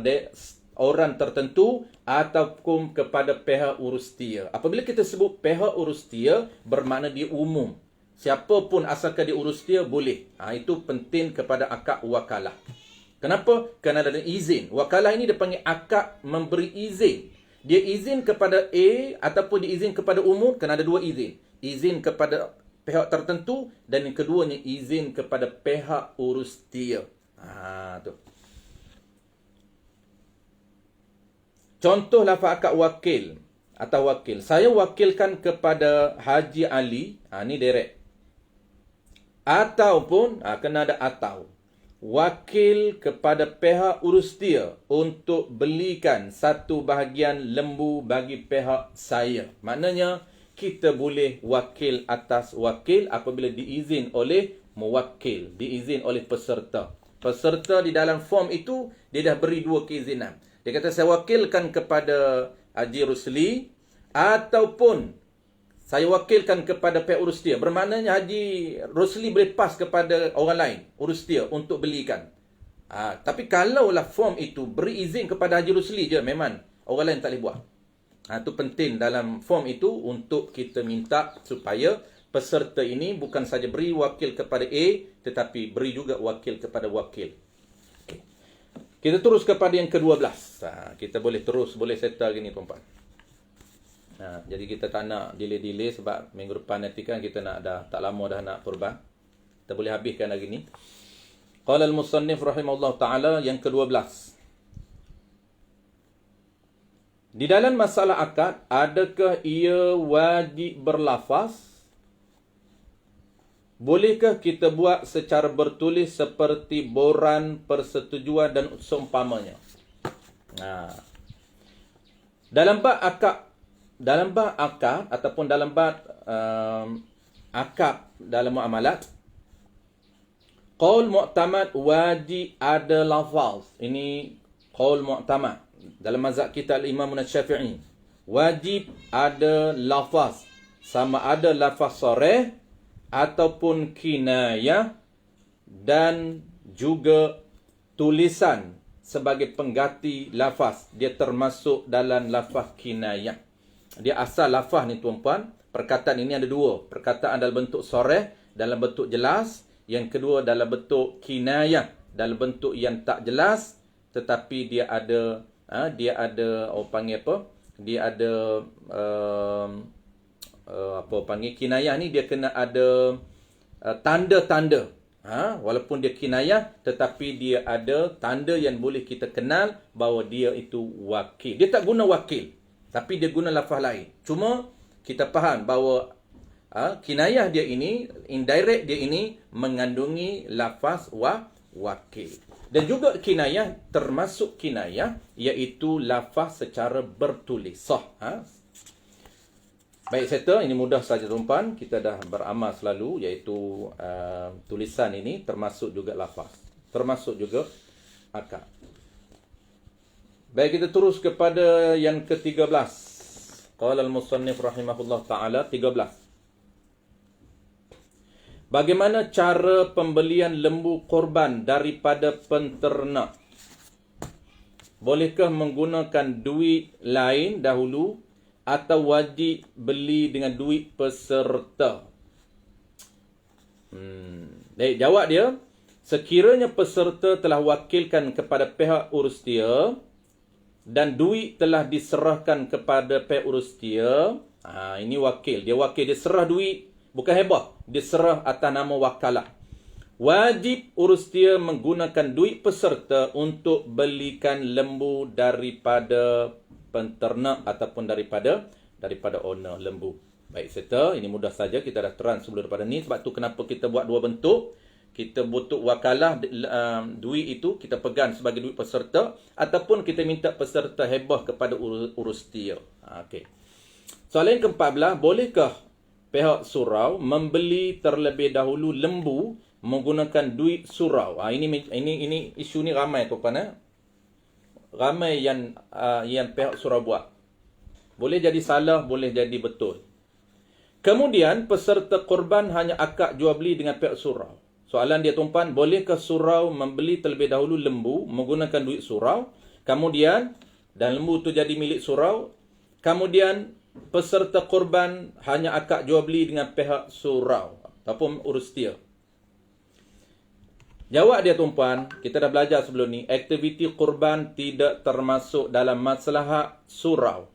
orang tertentu ataupun kepada pihak urustia. Apabila kita sebut pihak urustia, bermakna dia umum. Siapa pun asalkan dia urustia, boleh. Itu penting kepada akad wakalah. Kenapa? Kerana ada izin. Wakalah ini dia panggil akad memberi izin. Dia izin kepada A ataupun dia izin kepada umum, kerana ada dua izin. Izin kepada pihak tertentu dan yang keduanya izin kepada pihak urustia. Tu. Contoh lafaz akad wakil atau wakil. Saya wakilkan kepada Haji Ali, ni direct. Ataupun kena ada atau. Wakil kepada pihak urustia untuk belikan satu bahagian lembu bagi pihak saya. Maknanya kita boleh wakil atas wakil apabila diizin oleh mewakil, diizin oleh peserta. Peserta di dalam form itu, dia dah beri dua keizinan. Dia kata, saya wakilkan kepada Haji Rusli, ataupun saya wakilkan kepada pihak urustia. Bermaknanya Haji Rusli boleh pas kepada orang lain, urustia, untuk belikan. Tapi kalaulah form itu beri izin kepada Haji Rusli je, memang orang lain tak boleh buat. Itu penting dalam form itu untuk kita minta supaya peserta ini bukan saja beri wakil kepada A, tetapi beri juga wakil kepada wakil. Okay. Kita terus kepada yang ke-12. Kita boleh terus, boleh settle gini tuan-tuan. Jadi kita tak nak delay-delay sebab minggu depan nanti kan kita nak tak lama dah nak kurban. Kita boleh habiskan hari ni. Qala al-musannif rahimahullah ta'ala yang ke-12. Di dalam masalah akad, adakah ia wajib berlafaz? Bolehkah kita buat secara bertulis seperti boran, persetujuan dan seumpamanya? Dalam bab akad ataupun dalam bab akad dalam muamalat, qaul mu'tamad wajib ada lafaz. Ini qaul mu'tamad. Dalam mazhab kita al-Imam Syafi'i, wajib ada lafaz. Sama ada lafaz sarih ataupun kinayah dan juga tulisan sebagai pengganti lafaz. Dia termasuk dalam lafaz kinayah. Dia asal lafaz ni tuan-puan, perkataan ini ada dua. Perkataan dalam bentuk sarih, dalam bentuk jelas. Yang kedua dalam bentuk kinayah, dalam bentuk yang tak jelas tetapi dia ada orang panggil apa? Dia ada kinayah ni dia kena ada tanda-tanda. Walaupun dia kinayah tetapi dia ada tanda yang boleh kita kenal bahawa dia itu wakil. Dia tak guna wakil tapi dia guna lafaz lain. Cuma kita faham bahawa kinayah dia ini, indirect dia ini mengandungi lafaz wakil. Dan juga kinayah, termasuk kinayah, iaitu lafaz secara bertulis. Sah. Baik, settle. Ini mudah saja tuan-tuan. Kita dah beramal selalu, iaitu tulisan ini termasuk juga lafaz, termasuk juga akad. Baik, kita terus kepada yang ke-13. Qala al-musannif rahimahullah ta'ala, 13. Bagaimana cara pembelian lembu korban daripada penternak? Bolehkah menggunakan duit lain dahulu atau wajib beli dengan duit peserta? Baik, jawab dia. Sekiranya peserta telah wakilkan kepada pihak urus dia dan duit telah diserahkan kepada pihak urus dia, ini wakil. Dia wakil, dia serah duit. Bukan hebah. Dia serah atas nama wakalah. Wajib urus dia menggunakan duit peserta untuk belikan lembu daripada penternak ataupun daripada owner lembu. Baik, serta ini mudah saja, kita dah terang sebelum daripada ni. Sebab tu kenapa kita buat dua bentuk. Kita butuh wakalah, duit itu kita pegang sebagai duit peserta, ataupun kita minta peserta hebah kepada urus dia. Okey. Soalan yang ke-14, bolehkah pihak surau membeli terlebih dahulu lembu menggunakan duit surau? Ini isu ni ramai tuan-tuan. Ramai yang pihak surau buat. Boleh jadi salah, boleh jadi betul. Kemudian peserta korban hanya akad jual beli dengan pihak surau. Soalan dia tuan-tuan, bolehkah surau membeli terlebih dahulu lembu menggunakan duit surau, kemudian dan lembu itu jadi milik surau, kemudian peserta korban hanya akad jual beli dengan pihak surau ataupun urus dia? Jawab dia tuan-tuan, kita dah belajar sebelum ni, aktiviti korban tidak termasuk dalam maslahat surau.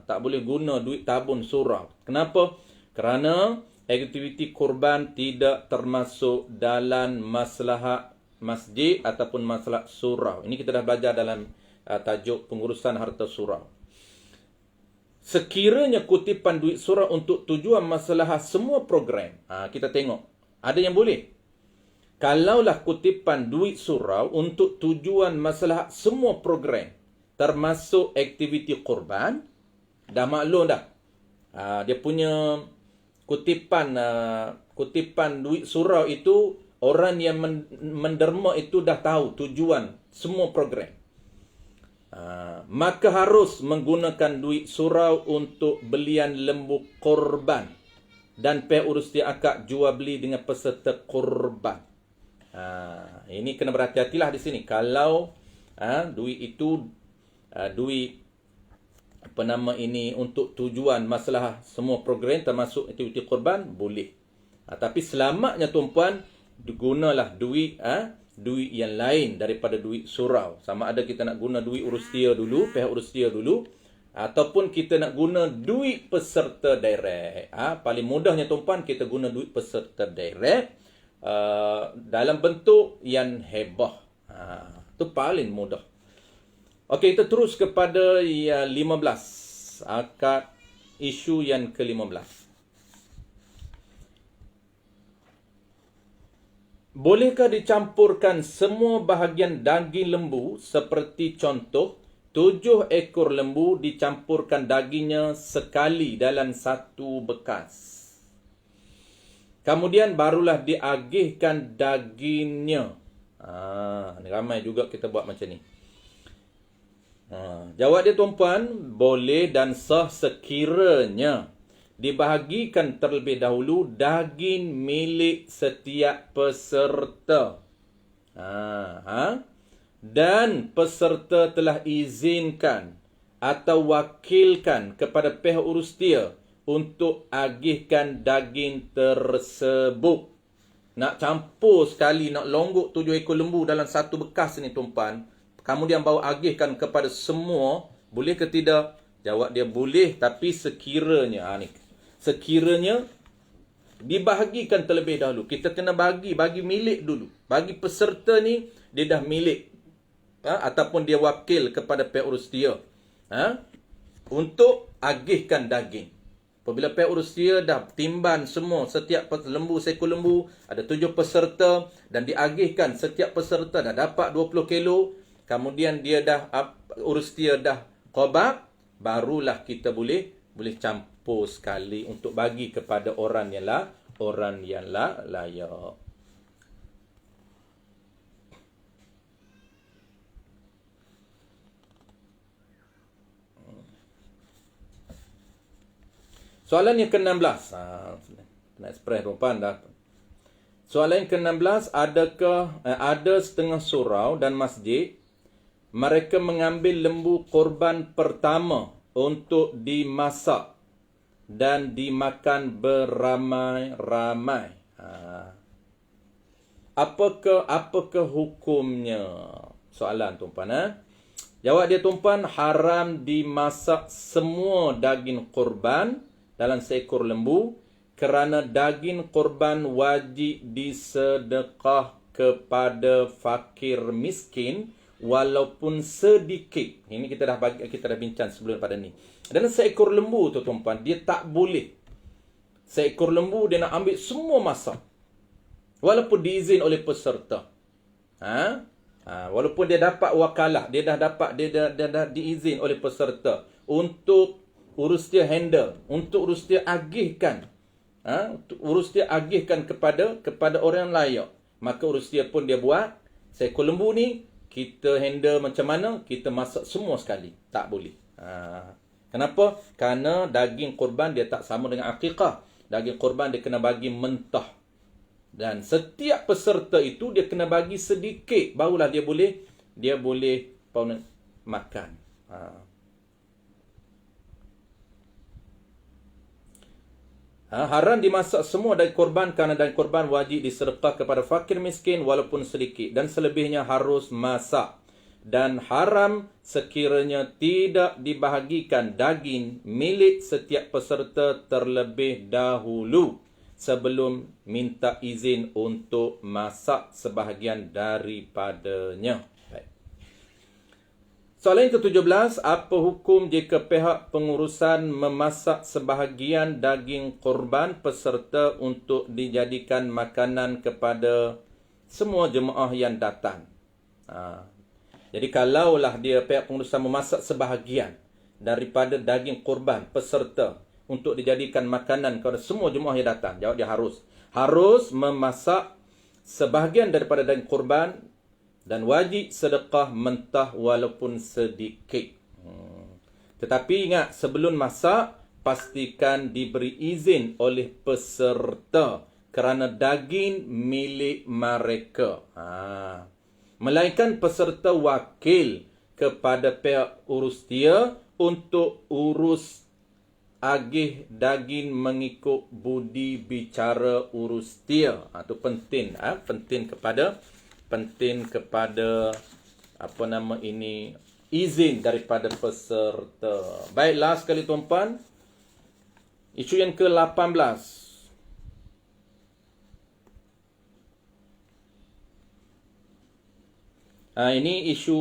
Tak boleh guna duit tabung surau. Kenapa? Kerana aktiviti korban tidak termasuk dalam maslahat masjid ataupun maslahat surau. Ini kita dah belajar dalam tajuk pengurusan harta surau. Sekiranya kutipan duit surau untuk tujuan masalah semua program, kita tengok, ada yang boleh. Kalaulah kutipan duit surau untuk tujuan masalah semua program, termasuk aktiviti korban, dah maklum dah. Dia punya kutipan duit surau itu, orang yang menderma itu dah tahu tujuan semua program. Maka harus menggunakan duit surau untuk belian lembu korban dan pihak urus dia akad jual beli dengan peserta korban. Ini kena berhati-hatilah di sini. Kalau duit itu duit untuk tujuan masalah semua program termasuk aktiviti korban, boleh. Tapi selamatnya tuan-puan, gunalah duit yang lain daripada duit surau. Sama ada kita nak guna duit urus dia dulu, pihak urus dia dulu, ataupun kita nak guna duit peserta direct. Paling mudahnya tuan-puan, kita guna duit peserta direct dalam bentuk yang hebah. Itu paling mudah. Okey, kita terus kepada yang 15. Akad isu yang ke-15. Bolehkah dicampurkan semua bahagian daging lembu seperti contoh 7 ekor lembu dicampurkan dagingnya sekali dalam satu bekas. Kemudian barulah diagihkan dagingnya. Ni ramai juga kita buat macam ni. Jawab dia tuan-puan, boleh dan sah sekiranya dibahagikan terlebih dahulu daging milik setiap peserta. Dan peserta telah izinkan atau wakilkan kepada pihak urus dia untuk agihkan daging tersebut. Nak campur sekali, nak longgok 7 ekor lembu dalam satu bekas ni tuan-puan, kemudian bawa agihkan kepada semua, boleh ke tidak? Jawab dia boleh, tapi sekiranya sekiranya dibahagikan terlebih dahulu. Kita kena bagi milik dulu. Bagi peserta ni, dia dah milik. Ataupun dia wakil kepada pihak urus dia. Untuk agihkan daging. Apabila pihak urus dia dah timbang semua, setiap lembu, seekor lembu, ada 7 peserta, dan diagihkan setiap peserta dah dapat 20 kilo, kemudian dia dah, urus dia dah qabab, barulah kita boleh boleh campur sekali untuk bagi kepada orang yang layak. Soalan yang ke-16. Nak express tuan dah. Soalan yang ke-16, adakah ada setengah surau dan masjid mereka mengambil lembu korban pertama untuk dimasak dan dimakan beramai-ramai. Apakah hukumnya? Soalan tuan-puan. Jawab dia tuan-puan, haram dimasak semua daging korban dalam seekor lembu kerana daging korban wajib disedekah kepada fakir miskin walaupun sedikit. Ini kita dah bincang sebelum pada ni. Dan seekor lembu tu tuan-puan, dia tak boleh. Seekor lembu dia nak ambil semua masak. Walaupun diizin oleh peserta. Walaupun dia dapat wakalah, dia dah diizin oleh peserta untuk urus dia handle, untuk urus dia agihkan. Urus dia agihkan kepada orang yang layak. Maka urus dia pun dia buat. Seekor lembu ni kita handle macam mana? Kita masak semua sekali. Tak boleh. Kenapa? Kerana daging korban dia tak sama dengan akikah. Daging korban dia kena bagi mentah. Dan setiap peserta itu dia kena bagi sedikit, barulah dia boleh makan. Haram dimasak semua daging korban kerana daging korban wajib disedekah kepada fakir miskin walaupun sedikit, dan selebihnya harus masak. Dan haram sekiranya tidak dibahagikan daging milik setiap peserta terlebih dahulu sebelum minta izin untuk masak sebahagian daripadanya. Soalan yang ke-17, apa hukum jika pihak pengurusan memasak sebahagian daging korban peserta untuk dijadikan makanan kepada semua jemaah yang datang? Jadi kalaulah dia pihak pengurusan memasak sebahagian daripada daging korban peserta untuk dijadikan makanan kepada semua jemaah yang datang, jawab dia harus. Harus memasak sebahagian daripada daging korban dan wajib sedekah mentah walaupun sedikit. Tetapi ingat, sebelum masak, pastikan diberi izin oleh peserta kerana daging milik mereka. Melainkan peserta wakil kepada pihak urus dia untuk urus agih daging mengikut budi bicara urus dia. Itu penting. Penting kepada izin daripada peserta. Baik, last sekali tuan-puan, isu yang ke-18. Ini isu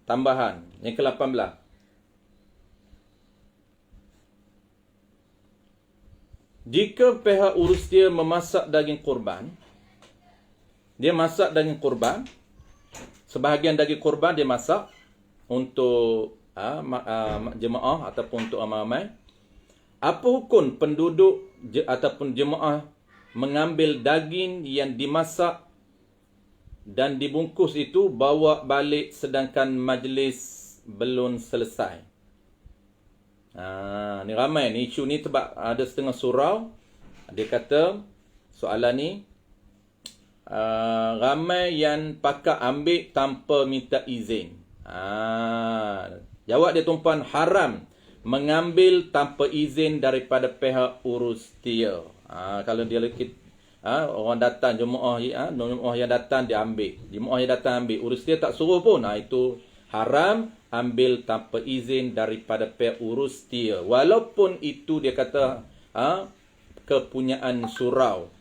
tambahan yang ke-18. Jika pihak urus dia memasak daging korban, dia masak daging korban, sebahagian daging korban dia masak untuk jemaah ataupun untuk ramai-ramai. Apa hukum penduduk ataupun jemaah mengambil daging yang dimasak dan dibungkus itu bawa balik sedangkan majlis belum selesai? Ni ramai ni isu ni, sebab ada setengah surau dia kata soalan ni ramai yang pakak ambil tanpa minta izin. Jawab dia tuan-puan, haram mengambil tanpa izin daripada pihak urus dia. Kalau dia orang datang, jemaah yang datang dia ambil, jemaah yang datang ambil, urus dia tak suruh pun, itu haram ambil tanpa izin daripada pihak urus dia, walaupun itu dia kata kepunyaan surau.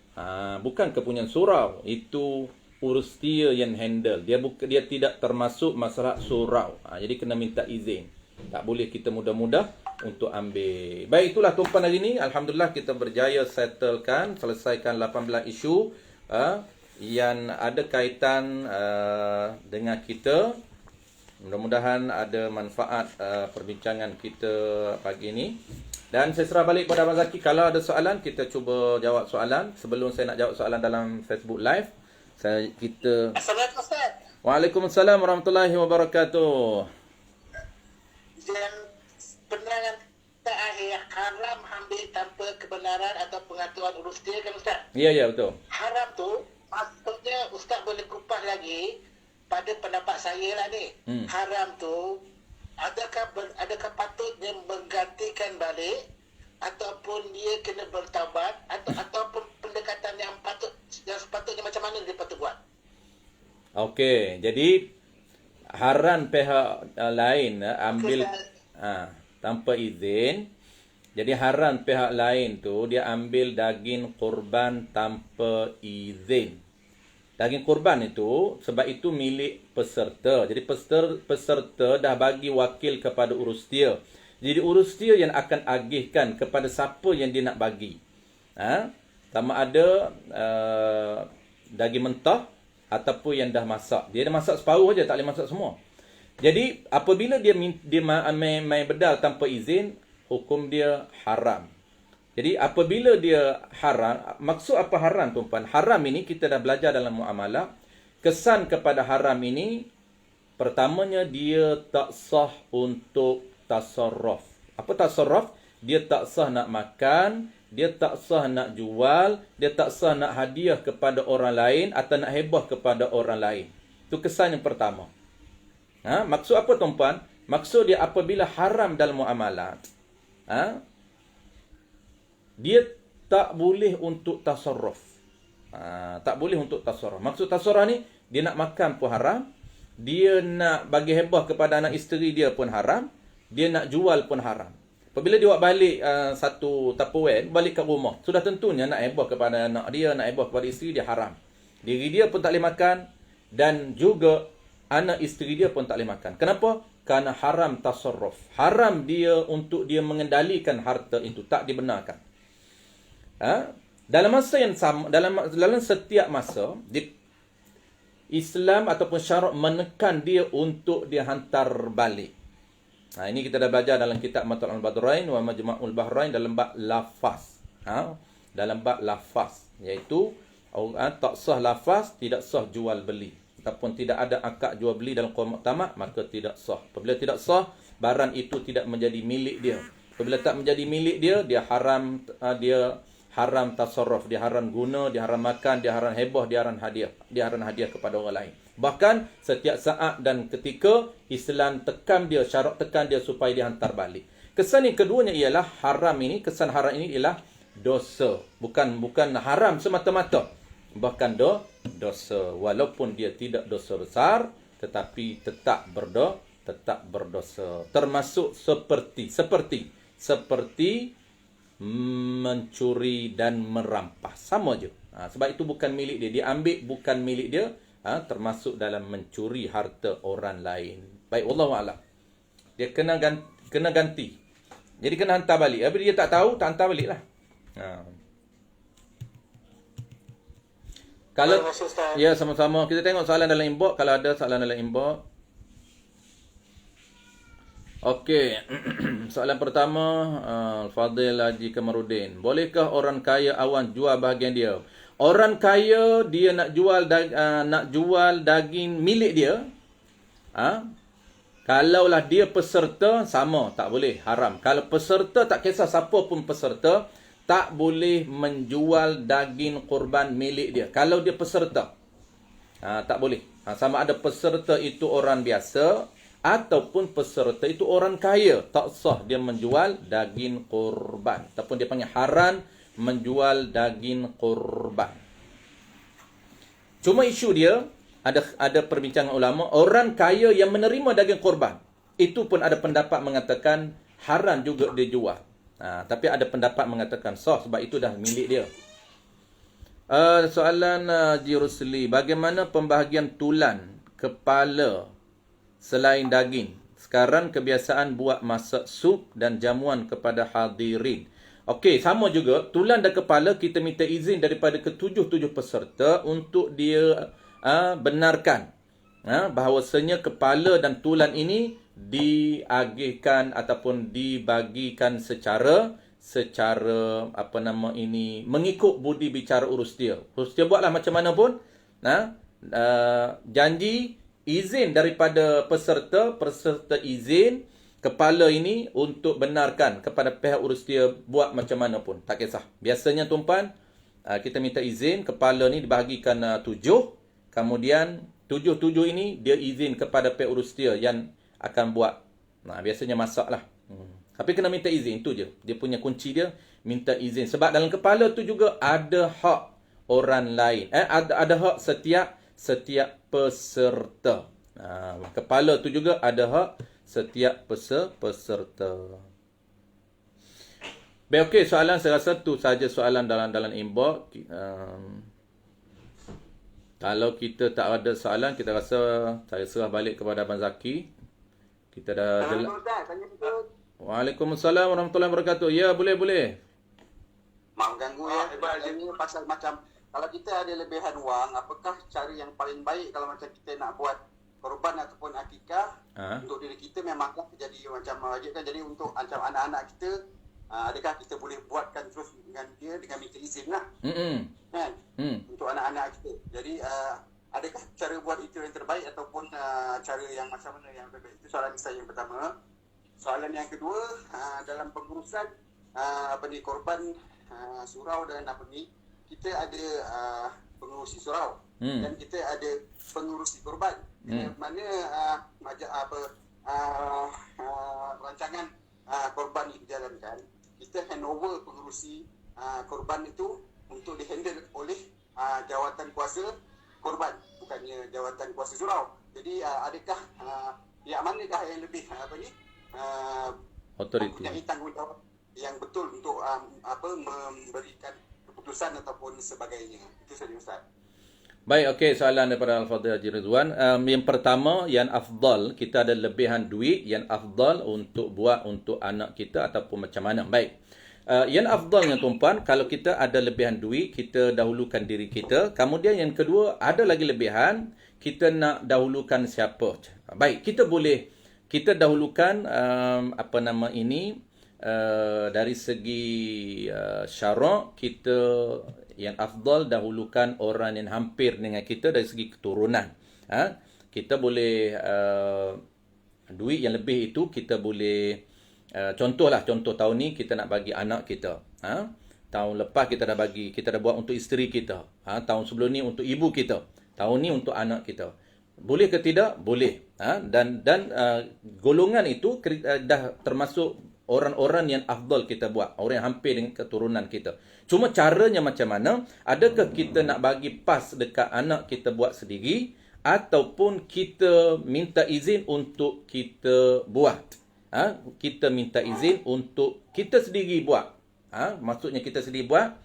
Bukan kepunyaan surau, itu urus dia yang handle. Dia tidak termasuk masalah surau. Jadi kena minta izin. Tak boleh kita mudah-mudah untuk ambil. Baik, itulah tuan-tuan hari ini. Alhamdulillah kita berjaya selesaikan 18 isu yang ada kaitan dengan kita. Mudah-mudahan ada manfaat perbincangan kita pagi ini. Dan saya serah balik kepada Abang Zaki. Kalau ada soalan, kita cuba jawab soalan. Sebelum saya nak jawab soalan dalam Facebook Live, Assalamualaikum Ustaz. Waalaikumsalam warahmatullahi wabarakatuh. Yang penerangan terakhir, haram ambil tanpa kebenaran atau pengaturan urus dia kan Ustaz? Ya, betul. Haram tu, maksudnya Ustaz boleh kupas lagi pada pendapat saya lah ni. Haram tu, adakah patutnya menggantikan balik ataupun dia kena bertaubat ataupun pendekatan yang sepatutnya macam mana dia patut buat? Okey, jadi haram pihak lain ambil tanpa izin. Jadi haram pihak lain tu dia ambil daging kurban tanpa izin. Daging kurban itu sebab itu milik peserta. Jadi peserta dah bagi wakil kepada urus dia. Jadi urus dia yang akan agihkan kepada siapa yang dia nak bagi. Sama ada daging mentah ataupun yang dah masak. Dia dah masak separuh aja, tak boleh masak semua. Jadi apabila dia main bedal tanpa izin, hukum dia haram. Jadi apabila dia haram, maksud apa haram tuan-puan? Haram ini kita dah belajar dalam muamalah. Kesan kepada haram ini, pertamanya dia tak sah untuk tasarruf. Apa tasarruf? Dia tak sah nak makan, dia tak sah nak jual, dia tak sah nak hadiah kepada orang lain atau nak hebah kepada orang lain. Itu kesan yang pertama. Maksud apa tuan-puan? Maksud dia apabila haram dalam muamalat, dia tak boleh untuk tasarruf. Tak boleh untuk tasarruf. Maksud tasarruf ni, dia nak makan pun haram, dia nak bagi hebah kepada anak isteri dia pun haram, dia nak jual pun haram. Apabila dia buat balik satu Tupperware, balik ke rumah, sudah tentunya nak hebah kepada anak dia, nak hebah kepada isteri dia haram. Diri dia pun tak boleh makan dan juga anak isteri dia pun tak boleh makan. Kenapa? Kerana haram tasarruf. Haram dia untuk dia mengendalikan harta itu, tak dibenarkan. Dalam masa yang sama, dalam setiap masa, Islam ataupun syarak menekan dia untuk dia hantar balik. Ini kita dah belajar dalam kitab Matla'ul Badrain wa Majma'ul Bahrain dalam bab lafaz. Dalam bab lafaz, iaitu tak sah lafaz, tidak sah jual beli. Ataupun tidak ada akad jual beli dalam Quran Muktamad, maka tidak sah. Apabila tidak sah, barang itu tidak menjadi milik dia. Apabila tak menjadi milik dia, dia haram tasarruf, dia haram guna, dia haram makan, dia haram hebah, dia haram hadiah kepada orang lain. Bahkan setiap saat dan ketika Islam syarat tekan dia supaya dia hantar balik. Kesan yang keduanya ialah kesan haram ini ialah dosa. Bukan haram semata-mata. Bahkan dosa. Walaupun dia tidak dosa besar, tetapi tetap berdosa. Termasuk seperti mencuri dan merampas. Sama je. Sebab itu bukan milik dia. Dia ambil bukan milik dia. Termasuk dalam mencuri harta orang lain. Baik, wallahu a'lam. Dia kena ganti. Jadi kena hantar balik. Apabila dia tak tahu, tak hantar balik lah. Kalau ya, sama-sama. Kita tengok soalan dalam inbox. Kalau ada soalan dalam inbox. Okey. Soalan pertama, Fadil Haji Kamarudin. Bolehkah orang kaya awan jual bahagian dia? Orang kaya dia nak jual daging milik dia. Kalaulah dia peserta, sama, tak boleh, haram. Kalau peserta, tak kisah siapa pun peserta, tak boleh menjual daging kurban milik dia. Kalau dia peserta, tak boleh. Sama ada peserta itu orang biasa ataupun peserta itu orang kaya, tak sah dia menjual daging kurban. Ataupun dia panggil haram menjual daging kurban. Cuma isu dia, ada perbincangan ulama, orang kaya yang menerima daging kurban, itu pun ada pendapat mengatakan haram juga dia jual. Tapi ada pendapat mengatakan sah sebab itu dah milik dia. Soalan Jirusli, bagaimana pembahagian tulan kepala selain daging? Sekarang kebiasaan buat masak sup dan jamuan kepada hadirin. Okey, sama juga. Tulan dan kepala kita minta izin daripada ketujuh peserta untuk dia benarkan bahawasanya kepala dan tulan ini diagihkan ataupun dibagikan secara mengikut budi bicara urus dia. Urus dia buatlah macam mana pun, janji izin daripada peserta izin kepala ini untuk benarkan kepada pihak urus dia buat macam mana pun, tak kisah. Biasanya tuan-puan, kita minta izin, kepala ni dibahagikan 7, kemudian 7 ini dia izin kepada pihak urus dia yang akan buat. Biasanya masak lah. Tapi kena minta izin, itu je. Dia punya kunci dia, minta izin. Sebab dalam kepala tu juga ada hak orang lain. Ada hak setiap peserta. Kepala tu juga ada hak setiap peserta. Baik, okey, soalan saya rasa tu saja soalan dalam inbox. Kalau kita tak ada soalan, kita rasa saya serah balik kepada Abang Zaki. Kita dah Waalaikumsalam warahmatullahi wabarakatuh. Ya, boleh. Maaf ganggu ya. Ini pasal macam kalau kita ada lebihan wang, apakah cara yang paling baik kalau macam kita nak buat korban ataupun akikah untuk diri kita memanglah jadi macam wajib kan. Jadi untuk macam anak-anak kita, adakah kita boleh buatkan terus dengan dia dengan minta izin lah. Kan? Untuk anak-anak kita. Jadi adakah cara buat itu yang terbaik ataupun cara yang macam mana yang terbaik? Itu soalan saya yang pertama. Soalan yang kedua, dalam pengurusan korban surau dan kita ada pengurusi surau dan kita ada pengurusi korban. Mana rancangan korban ini dijalankan, kita handover pengurusi korban itu untuk dihandle oleh jawatan kuasa korban, bukannya jawatan kuasa surau. Jadi adakah pihak manakah yang lebih authority mempunyai tanggungjawab yang betul untuk memberikan keputusan ataupun sebagainya? Itu saja Ustaz. Baik, okey, soalan daripada Al-Fadhil Haji Ridwan. Yang pertama, yang afdal, kita ada lebihan duit, yang afdal untuk buat untuk anak kita ataupun macam mana. Baik. Yang afdalnya tuan-puan, kalau kita ada lebihan duit, kita dahulukan diri kita. Kemudian yang kedua, ada lagi lebihan, kita nak dahulukan siapa. Baik, kita dahulukan dari segi syarak, kita yang afdal dahulukan orang yang hampir dengan kita dari segi keturunan. Kita boleh duit yang lebih itu kita boleh contoh tahun ni kita nak bagi anak kita. Tahun lepas kita dah buat untuk isteri kita. Tahun sebelum ni untuk ibu kita. Tahun ni untuk anak kita. Boleh ke tidak? Boleh. Dan golongan itu dah termasuk orang-orang yang afdal kita buat. Orang yang hampir dengan keturunan kita. Cuma caranya macam mana? Adakah kita nak bagi pas dekat anak kita buat sendiri? Ataupun kita minta izin untuk kita buat? Kita minta izin untuk kita sendiri buat. Maksudnya kita sendiri buat.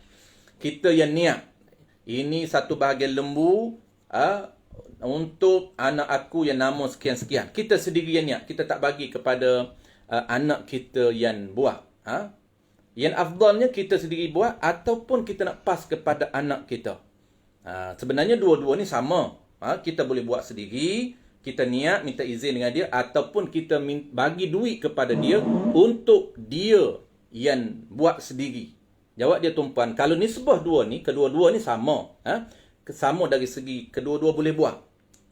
Kita yang niat. Ini satu bahagian lembu. Untuk anak aku yang nama sekian-sekian. Kita sendiri yang niat. Kita tak bagi kepada anak kita yang buat. Yang afdalnya kita sendiri buat ataupun kita nak pas kepada anak kita. Sebenarnya dua-dua ni sama. Kita boleh buat sendiri. Kita niat minta izin dengan dia. Ataupun kita bagi duit kepada dia untuk dia yang buat sendiri. Jawab dia tuan-puan. Kalau nisbah kedua-dua ni sama. Sama dari segi kedua-dua boleh buat.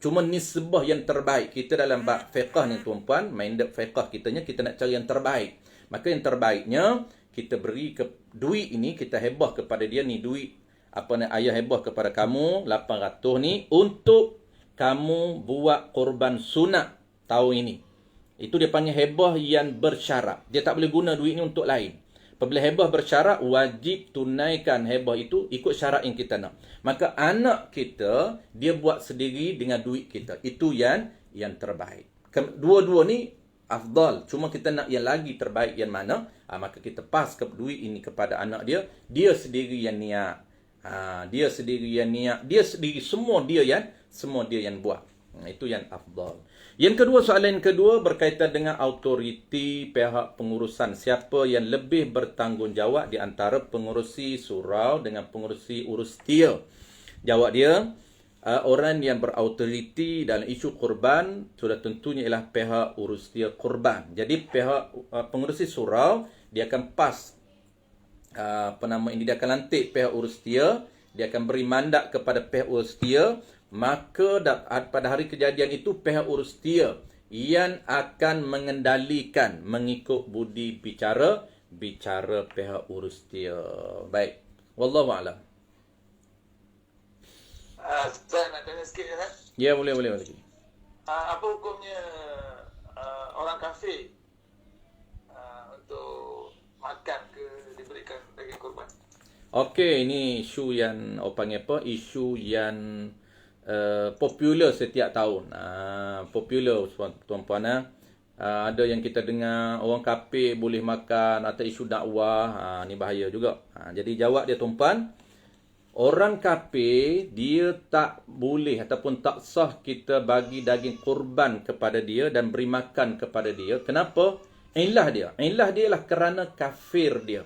Cuma nisbah yang terbaik. Kita dalam bab fiqh ni tuan-puan, minded fiqh kitanya, kita nak cari yang terbaik. Maka yang terbaiknya, kita beri duit ini, kita hebah kepada dia ni duit. Ayah hebah kepada kamu, 800 ni, untuk kamu buat korban sunat tahun ini. Itu dia panggil hebah yang bersyarat. Dia tak boleh guna duit ni untuk lain. Apabila hebah bersyarat, wajib tunaikan hebah itu ikut syarat yang kita nak. Maka anak kita, dia buat sendiri dengan duit kita. Itu yang terbaik. Dua-dua ni afdal. Cuma kita nak yang lagi terbaik yang mana? Maka kita pas duit ini kepada anak dia. Dia sendiri yang niat. Dia sendiri yang niat. Dia sendiri, semua dia yang buat. Itu yang afdal. Yang kedua, soalan kedua berkaitan dengan autoriti pihak pengurusan. Siapa yang lebih bertanggungjawab di antara pengurusi surau dengan pengurusi urus dia? Jawab dia, orang yang berautoriti dalam isu korban sudah tentunya ialah pihak urus dia korban. Jadi pihak pengurusi surau dia akan pas dia akan lantik pihak urus dia akan beri mandat kepada pihak urus dia, maka pada hari kejadian itu pihak urus dia yang akan mengendalikan mengikut budi bicara pihak urus dia. Baik, wallahu a'lam. Saya nak tanya sikit ya. Ya, boleh. Apa hukumnya orang kafir untuk makan ke diberikan daging korban? Okey, ini isu yang isu yang popular setiap tahun. Popular tuan-puan. Ada yang kita dengar orang kafir boleh makan atau isu dakwah. Ni bahaya juga. Jadi jawab dia tuan-puan, orang kafir dia tak boleh ataupun tak sah kita bagi daging korban kepada dia dan beri makan kepada dia. Kenapa? Ilah dia ialah kerana kafir dia.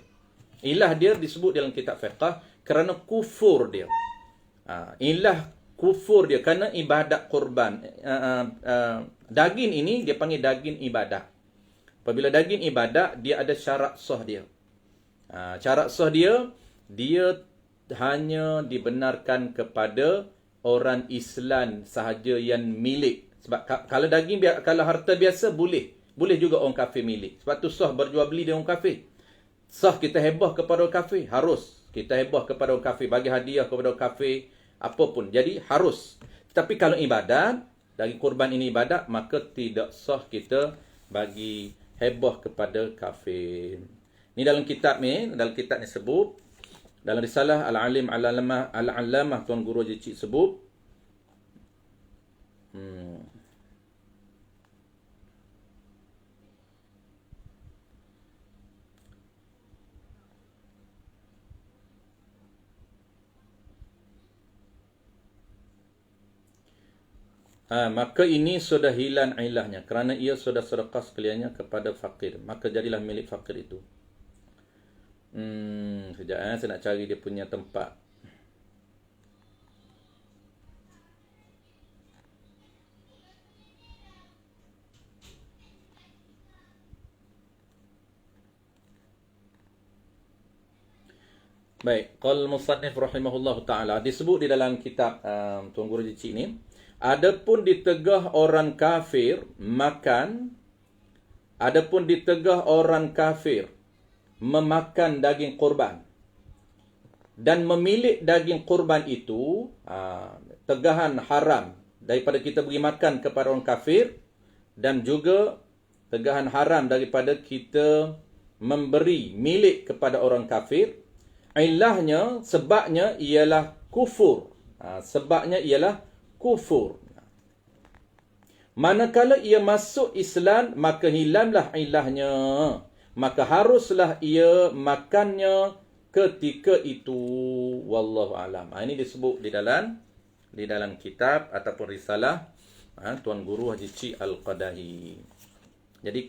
Ilah dia disebut dalam kitab fiqh kerana kufur dia. Ilah kufur dia kerana ibadat korban. Daging ini dia panggil daging ibadat. Apabila daging ibadat, dia ada syarat sah dia. Syarat sah dia hanya dibenarkan kepada orang Islam sahaja yang milik. Sebab kalau kalau harta biasa boleh juga orang kafir milik. Sebab tu sah berjual beli dengan orang kafir. Sah kita hebah kepada orang kafir, harus kita hebah kepada orang kafir, bagi hadiah kepada orang kafir, apapun. Jadi harus. Tapi kalau ibadat, daging korban ini ibadat, maka tidak sah kita bagi hebah kepada kafir. Ni dalam kitab ni sebut, dalam risalah Al-Alim Al-Allamah Tuan Guru Haji Cik sebut, maka ini sudah hilang ilahnya kerana ia sudah sedekah sekaliannya kepada fakir, maka jadilah milik fakir itu. Sekejap saya nak cari dia punya tempat. Baik, qal musannif rahimahullahu taala, disebut di dalam kitab Tuan Guru Haji Cik ni, adapun ditegah orang kafir memakan daging korban dan memilik daging korban itu, tegahan haram daripada kita beri makan kepada orang kafir, dan juga tegahan haram daripada kita memberi milik kepada orang kafir. Ilahnya, sebabnya ialah kufur. Manakala ia masuk Islam, maka hilanglah ilahnya, maka haruslah ia makannya ketika itu. Wallahu alam. Ini disebut di dalam kitab ataupun risalah Tuan Guru Haji Cik Al-Qadahi. Jadi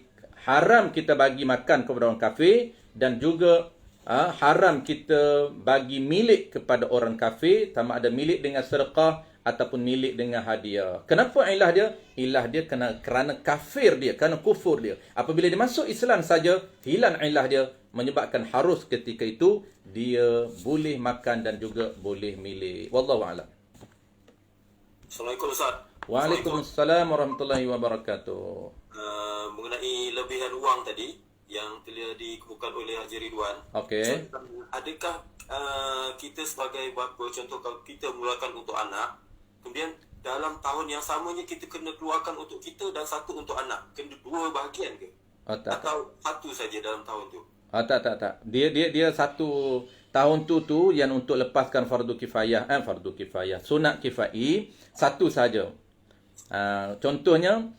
haram kita bagi makan kepada orang kafir, dan juga haram kita bagi milik kepada orang kafir, sama ada milik dengan sedekah ataupun milik dengan hadiah. Kenapa ilah dia? Ilah dia kerana kafir dia, kerana kufur dia. Apabila dia masuk Islam saja, hilang ilah dia, menyebabkan harus ketika itu dia boleh makan dan juga boleh milik. Wallahu a'lam. Assalamualaikum Ustaz. Waalaikumsalam warahmatullahi wabarakatuh. Mengenai lebihan wang tadi yang telah dikemukakan oleh Haji Ridwan. Okey. Adakah kita sebagai bapa, contoh kalau kita mengeluarkan untuk anak, kemudian dalam tahun yang samanya kita kena keluarkan untuk kita dan satu untuk anak, kena dua bahagian ke? Atau satu saja dalam tahun tu? Tak. Dia satu tahun tu yang untuk lepaskan fardu kifayah, sunat kifai, satu saja. Contohnya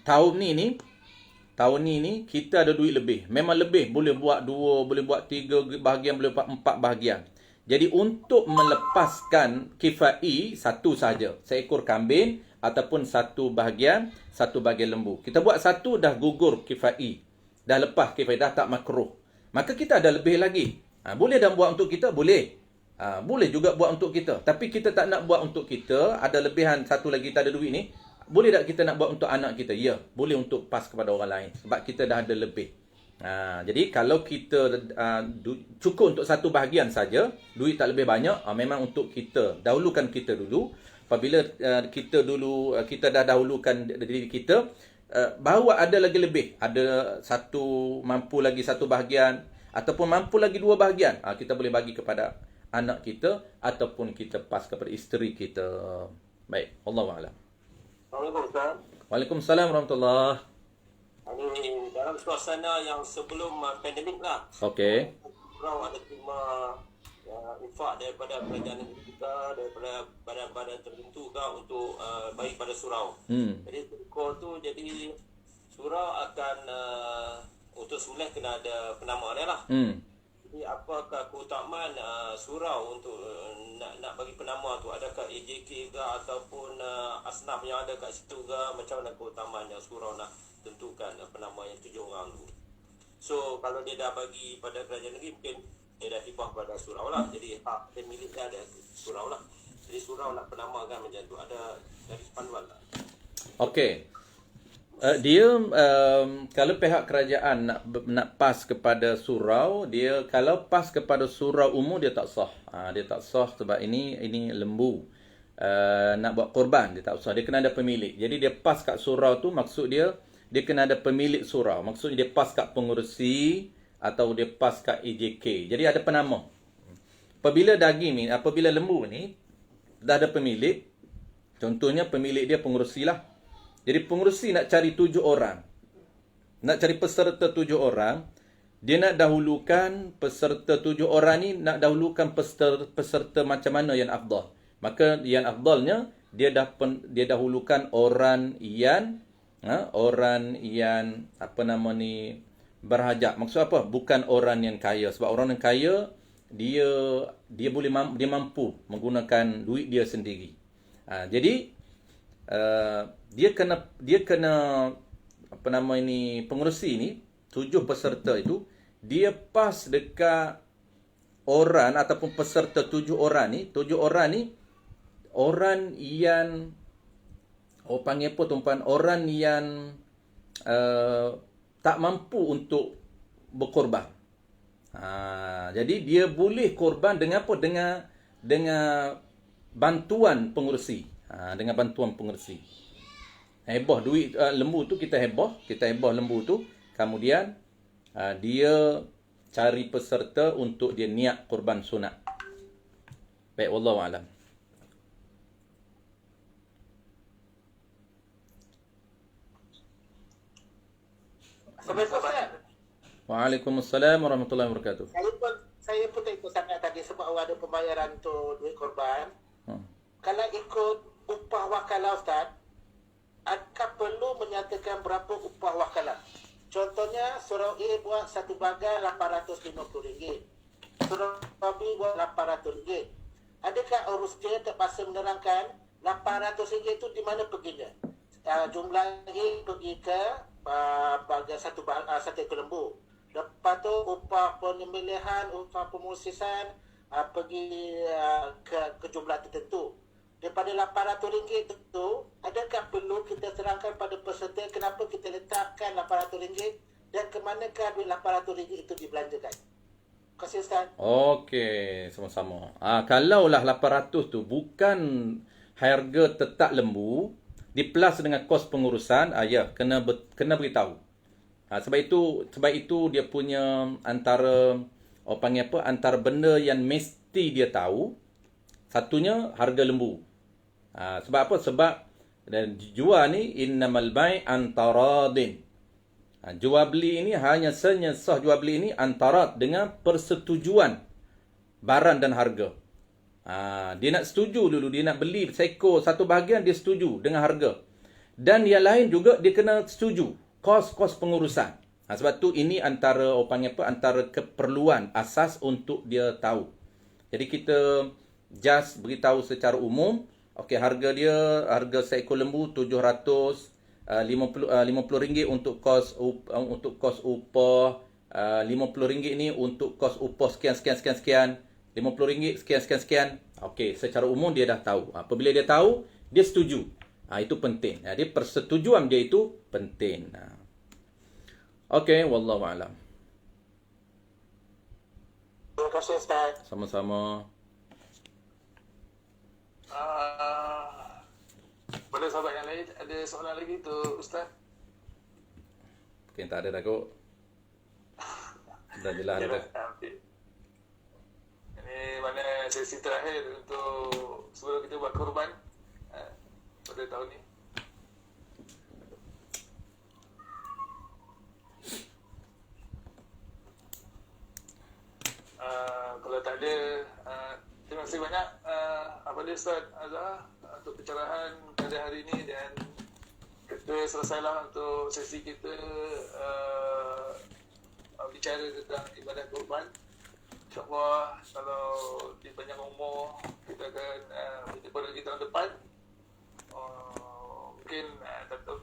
tahun ni kita ada duit lebih. Memang lebih, boleh buat 2, boleh buat 3 bahagian, boleh buat 4 bahagian. Jadi untuk melepaskan kifai, satu saja, seekor kambing ataupun satu bahagian lembu. Kita buat satu dah gugur kifai, dah lepas kifai, dah tak makruh. Maka kita ada lebih lagi. Boleh dah buat untuk kita? Boleh. Boleh juga buat untuk kita. Tapi kita tak nak buat untuk kita, ada lebihan satu lagi kita ada duit ni, boleh tak kita nak buat untuk anak kita? Ya, boleh untuk pas kepada orang lain. Sebab kita dah ada lebih. Jadi kalau kita cukup untuk satu bahagian saja, duit tak lebih banyak, memang untuk kita. Dahulukan kita dulu. Apabila kita dah dahulukan diri kita, bahawa ada lagi lebih. Ada mampu lagi satu bahagian, ataupun mampu lagi dua bahagian, kita boleh bagi kepada anak kita, ataupun kita pas kepada isteri kita. Baik, Allahu'alam. Assalamualaikum Ustaz. Waalaikumsalam warahmatullahi. Ini dalam suasana yang sebelum pandemik lah. Okey. Orang ada terima infak daripada kerajaan negeri kita, daripada badan-badan tertentu kan untuk bagi pada surau. Jadi surau tu, jadi surau akan untuk semula kena ada penama dia lah. Jadi apakah keutamaan surau untuk nak bagi penama tu? Adakah AJK ke ataupun asnaf yang ada kat situ ke? Macam mana keutamaan yang surau nak tentukan penama yang 7 orang tu? So kalau dia dah bagi pada kerajaan negeri, mungkin dia dah hibah pada surau lah. Jadi hak pemilik dia ada surau lah. Jadi surau nak penamakan macam tu. Ada dari panduan tak? Okey. Dia kalau pihak kerajaan nak pas kepada surau, dia kalau pas kepada surau umum dia tak sah. Dia tak sah sebab ini lembu. Nak buat korban dia tak sah. Dia kena ada pemilik. Jadi dia pas kat surau tu, maksud dia kena ada pemilik surau. Maksudnya dia pas kat pengurusi atau dia pas kat EJK. Jadi ada penama. Apabila lembu ni dah ada pemilik, contohnya pemilik dia pengurusi lah. Jadi pengurusi nak cari 7 orang. Nak cari peserta 7 orang. Dia nak dahulukan peserta 7 orang ni, nak dahulukan peserta macam mana yang afdal. Maka yang afdalnya, dia dahulukan orang yang berhajat. Maksud apa? Bukan orang yang kaya. Sebab orang yang kaya, dia mampu menggunakan duit dia sendiri. Jadi dia kena pengurusi ni 7 peserta itu, dia pas dekat orang ataupun peserta 7 orang ni orang yang panggil apa tuan, orang yang tak mampu untuk berkorban. Jadi dia boleh korban dengan apa? Dengan bantuan pengurusi. Dengan bantuan pengurusi. Heboh duit lembu tu, kita heboh lembu tu. Kemudian dia cari peserta untuk dia niat korban sunat. Baik, wallahu a'lam. Waalaikumsalam warahmatullahi wabarakatuh. Saya pun tak ikut sangat tadi sebab ada pembayaran untuk duit korban. Kalau ikut upah wakalah Ustaz, adakah perlu menyatakan berapa upah wakalah? Contohnya surau A buat satu bagai RM850. Surau B buat RM800. Adakah urus dia terpaksa menerangkan RM800 itu di mana perginya? Jumlah A pergi ke bagai satu ekor lembu. Lepas tu upah penyembelihan, upah pemusisan pergi ke jumlah tertentu. Daripada RM800 itu, adakah perlu kita terangkan pada peserta kenapa kita letakkan RM800 dan ke manakah duit RM800 itu dibelanjakan? Terima kasih Ustaz. Okey, sama-sama. Kalaulah 800 tu bukan harga tetap lembu, diplus dengan kos pengurusan, ya, kena beritahu. Sebab itu dia punya antara antara benda yang mesti dia tahu. Satunya harga lembu. Sebab apa? Sebab dan jual ni innamal bai' antaradin. Jual beli ini hanya sah jual beli ini antara dengan persetujuan barang dan harga. Dia nak setuju dulu, dia nak beli seekor satu bahagian, dia setuju dengan harga. Dan yang lain juga dia kena setuju kos pengurusan. Sebab tu ini antara antara keperluan asas untuk dia tahu. Jadi kita just beritahu secara umum, okey, harga seekor lembu RM750 untuk kos upah, RM50 ni untuk kos upah sekian. RM50 sekian. Okey, secara umum dia dah tahu. Apabila dia tahu, dia setuju. Itu penting. Dia persetujuan dia itu penting. Okey, wallahu a'lam. Terima kasih Ustaz. Sama-sama. Pada sahabat yang lain, ada soalan lagi tu Ustaz? Mungkin tak ada dah kot. Dah jelas dah. Ini mana sesi terakhir untuk sebelum kita buat korban pada tahun ni. Kalau tak ada, terima kasih banyak kepada Ustaz Azhar untuk pencerahan pada hari ini, dan kita selesailah untuk sesi kita bicara tentang ibadah korban. InsyaAllah kalau di panjang umur kita akan berjumpa lagi tahun depan. Mungkin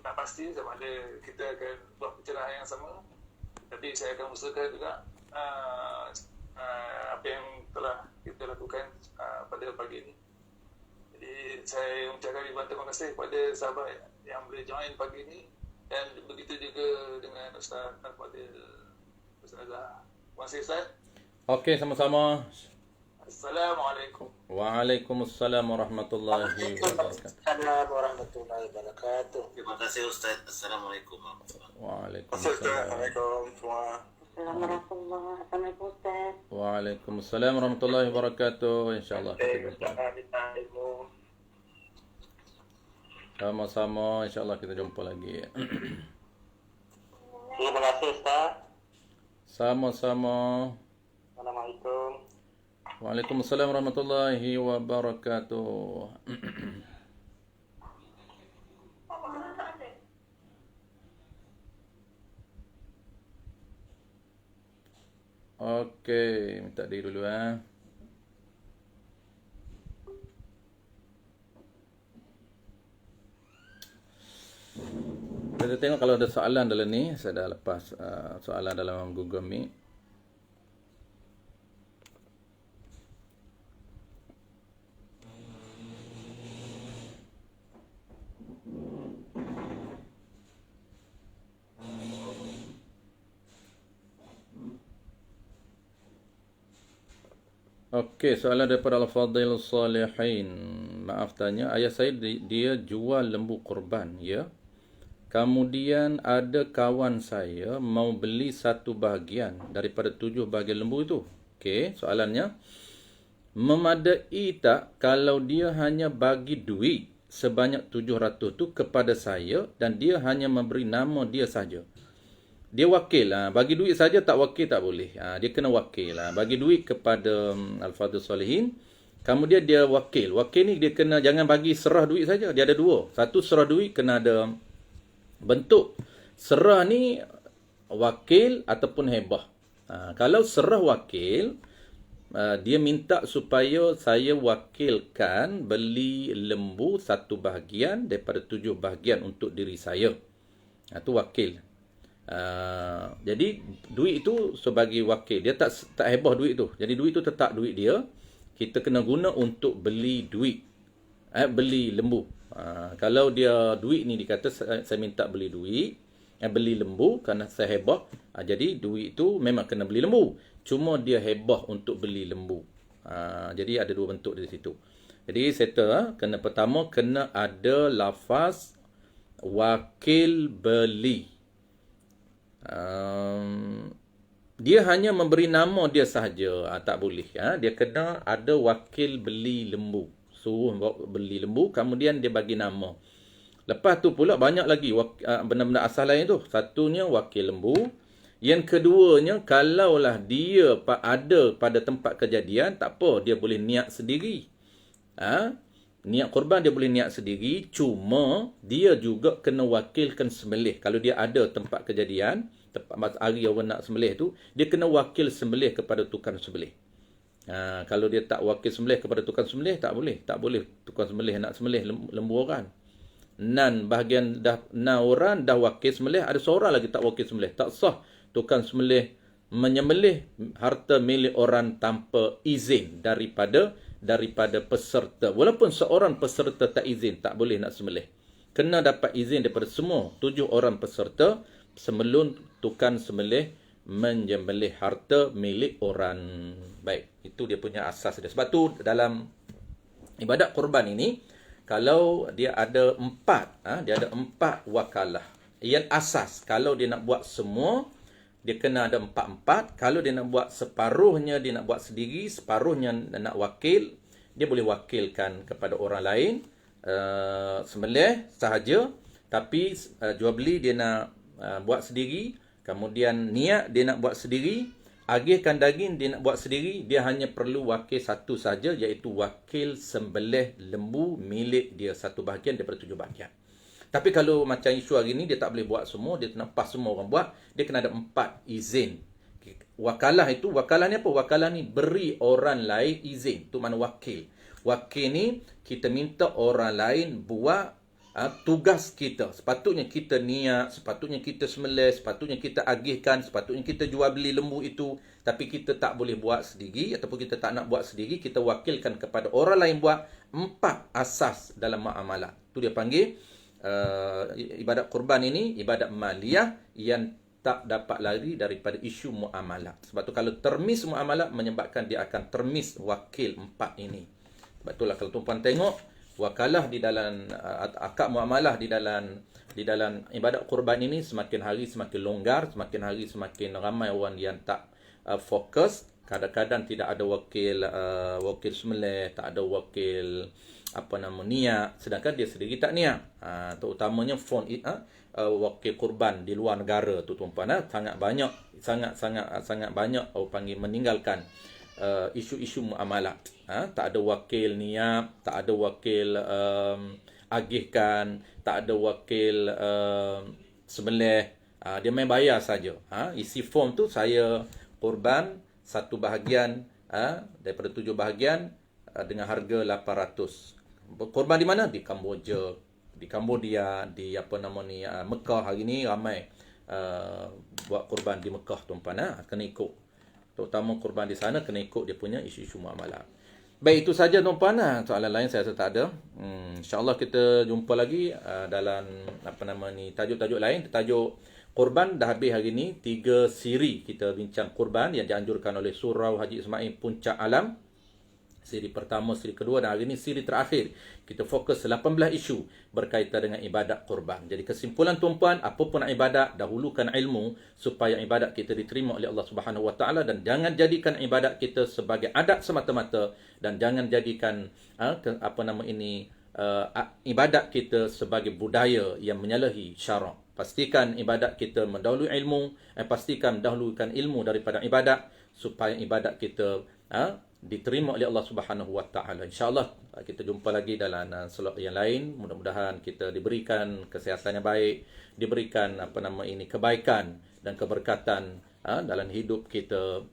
tak pasti sama ada kita akan buat pencerahan yang sama, tapi saya akan usahakan juga apa yang telah kita lakukan pada pagi ini. Jadi saya mengucapkan ribuan terima kasih kepada sahabat yang boleh join pagi ini, dan begitu juga dengan Ustaz Al-Fadil Ustaz Azhar. Terima kasih Ustaz. Okey, sama-sama. Assalamualaikum. Waalaikumsalam warahmatullahi wabarakatuh. Assalamualaikum warahmatullahi wabarakatuh. Terima kasih Ustaz. Assalamualaikum warahmatullahi wabarakatuh. Waalaikumsalam. Assalamualaikum semua. Assalamualaikum Ustaz. Waalaikumsalam warahmatullahi wabarakatuh. InsyaAllah kita jumpa. Sama-sama, insyaAllah kita jumpa lagi. Terima kasih Ustaz. Sama-sama. Assalamualaikum. Waalaikumsalam warahmatullahi wabarakatuh. Okey, minta diri dulu Kita tengok kalau ada soalan dalam ni. Saya dah lepas soalan dalam Google Meet. Okey, soalan daripada Al-Fadil Salihin. Maaf tanya, ayah saya dia jual lembu korban, ya. Kemudian ada kawan saya mau beli satu bahagian daripada 7 bahagian lembu itu. Okey, soalannya, memadai tak kalau dia hanya bagi duit sebanyak 700 tu kepada saya dan dia hanya memberi nama dia saja? Dia wakil lah. Bagi duit saja tak wakil tak boleh. Dia kena wakil lah. Bagi duit kepada Al-Fadhil Salihin. Kemudian dia wakil. Wakil ni dia kena jangan bagi serah duit saja. Dia ada dua. Satu serah duit kena ada bentuk. Serah ni wakil ataupun hebah. Kalau serah wakil, dia minta supaya saya wakilkan beli lembu satu bahagian daripada 7 bahagian untuk diri saya. Itu wakil. Jadi duit itu sebagai wakil, dia tak hebah duit tu. Jadi duit tu tetap duit dia. Kita kena guna untuk beli duit, beli lembu. Kalau dia duit ni dikata saya minta beli duit, beli lembu kerana saya hebah, jadi duit tu memang kena beli lembu. Cuma dia hebah untuk beli lembu. Jadi ada dua bentuk di situ. Jadi settle, kena pertama kena ada lafaz wakil beli. Dia hanya memberi nama dia sahaja, tak boleh. Dia kena ada wakil beli lembu. Suruh beli lembu, kemudian dia bagi nama. Lepas tu pula banyak lagi benda-benda asal lain tu. Satunya wakil lembu. Yang keduanya, kalaulah dia ada pada tempat kejadian, tak apa, dia boleh niat sendiri. Niat korban dia boleh niat sendiri, cuma dia juga kena wakilkan sembelih. Kalau dia ada tempat kejadian, tempat hari orang nak sembelih tu, dia kena wakil sembelih kepada tukang sembelih. Kalau dia tak wakil sembelih kepada tukang sembelih, tak boleh. Tak boleh tukang sembelih nak sembelih lembu orang. Bahagian dah 6 orang dah wakil sembelih, ada seorang lagi tak wakil sembelih. Tak sah tukang sembelih menyembelih harta milik orang tanpa izin daripada peserta. Walaupun seorang peserta tak izin, tak boleh nak sembelih. Kena dapat izin daripada semua 7 orang peserta sebelum tukang sembelih menyembelih harta milik orang. Baik, itu dia punya asas dia. Sebab tu dalam ibadat kurban ini, kalau dia ada 4, dia ada 4 wakalah. Yang asas, kalau dia nak buat semua, dia kena ada 4-4. Kalau dia nak buat separuhnya, dia nak buat sendiri, separuhnya nak wakil, dia boleh wakilkan kepada orang lain, sembelih sahaja, tapi jual beli dia nak buat sendiri, kemudian niat dia nak buat sendiri, agihkan daging dia nak buat sendiri, dia hanya perlu wakil satu saja, iaitu wakil sembelih lembu milik dia, satu bahagian daripada 7 bahagian. Tapi kalau macam isu hari ni, dia tak boleh buat semua, dia nak pas semua orang buat, dia kena ada 4 izin. Wakalah itu, wakalah ni apa? Wakalah ni beri orang lain izin. Itu mana wakil. Wakil ni, kita minta orang lain buat tugas kita. Sepatutnya kita niat, sepatutnya kita sembelih, sepatutnya kita agihkan, sepatutnya kita jual beli lembu itu. Tapi kita tak boleh buat sendiri, ataupun kita tak nak buat sendiri, kita wakilkan kepada orang lain buat 4 asas dalam muamalah. Itu dia panggil ibadat kurban ini, ibadat maliyah yang tak dapat lari daripada isu muamalah. Sebab tu kalau termis muamalah menyebabkan dia akan termis wakil 4 ini. Sebab itulah kalau tuan-tuan tengok wakalah di dalam akad muamalah di dalam ibadat kurban ini semakin hari semakin longgar, semakin hari semakin ramai orang yang tak fokus. Kadang-kadang tidak ada wakil sembelih, tak ada wakil niat, sedangkan dia sendiri tak niat. Terutamanya wakil kurban di luar negara tu tuan-tuan, sangat banyak orang panggil meninggalkan isu-isu muamalat. Tak ada wakil niat, tak ada wakil agihkan, tak ada wakil sembelih. Dia main bayar saja. Isi form tu, saya kurban satu bahagian daripada 7 bahagian dengan harga 800. Korban di mana? Di Kamboja, di Cambodia, di Mekah. Hari ni ramai buat korban di Mekah tuan-tuan. Kena ikut, terutama korban di sana kena ikut dia punya isu-isu muamalah. Baik, itu saja tuan-tuan. Soalan lain saya rasa tak ada. InsyaAllah kita jumpa lagi dalam tajuk-tajuk lain. Tajuk korban dah habis hari ni. 3 siri kita bincang korban yang dianjurkan oleh Surau Haji Ismail Puncak Alam. Siri pertama, siri kedua, dan hari ini siri terakhir. Kita fokus 18 isu berkaitan dengan ibadat kurban. Jadi kesimpulan tuan-puan, apapun ibadat, dahulukan ilmu supaya ibadat kita diterima oleh Allah Subhanahu Wa Taala, dan jangan jadikan ibadat kita sebagai adat semata-mata, dan jangan jadikan ibadat kita sebagai budaya yang menyalahi syarak. Pastikan ibadat kita mendahului ilmu, pastikan mendahulukan ilmu daripada ibadat supaya ibadat kita diterima oleh Allah Subhanahu Wa Taala. InsyaAllah kita jumpa lagi dalam slot yang lain. Mudah-mudahan kita diberikan kesihatan yang baik, diberikan kebaikan dan keberkatan dalam hidup kita.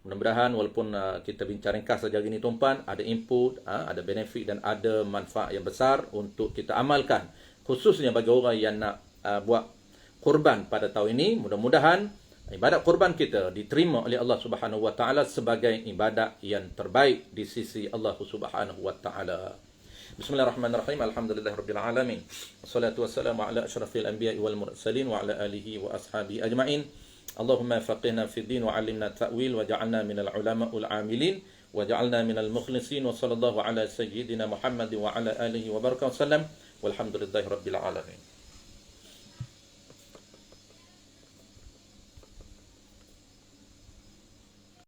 Mudah-mudahan walaupun kita bincang ringkas saja hari ini tuan-tuan, ada input, ada benefit dan ada manfaat yang besar untuk kita amalkan, khususnya bagi orang yang nak buat kurban pada tahun ini. Mudah-mudahan ibadat kurban kita diterima oleh Allah Subhanahu Wa Taala sebagai ibadat yang terbaik di sisi Allah Subhanahu Wa Taala. Bismillahirrahmanirrahim. Alhamdulillahirabbil alamin. Wassalatu wassalamu ala asyrafil anbiya'i wal mursalin wa ala alihi wa ashabihi ajma'in. Allahumma faqihna fid din wa 'allimna ta'wil wa ja'alna minal ulama'ul 'amilin wa ja'alna minal mukhlisin wa sallallahu ala sayyidina Muhammadin wa ala alihi wa baraka wasallam. Walhamdulillahirabbil alamin.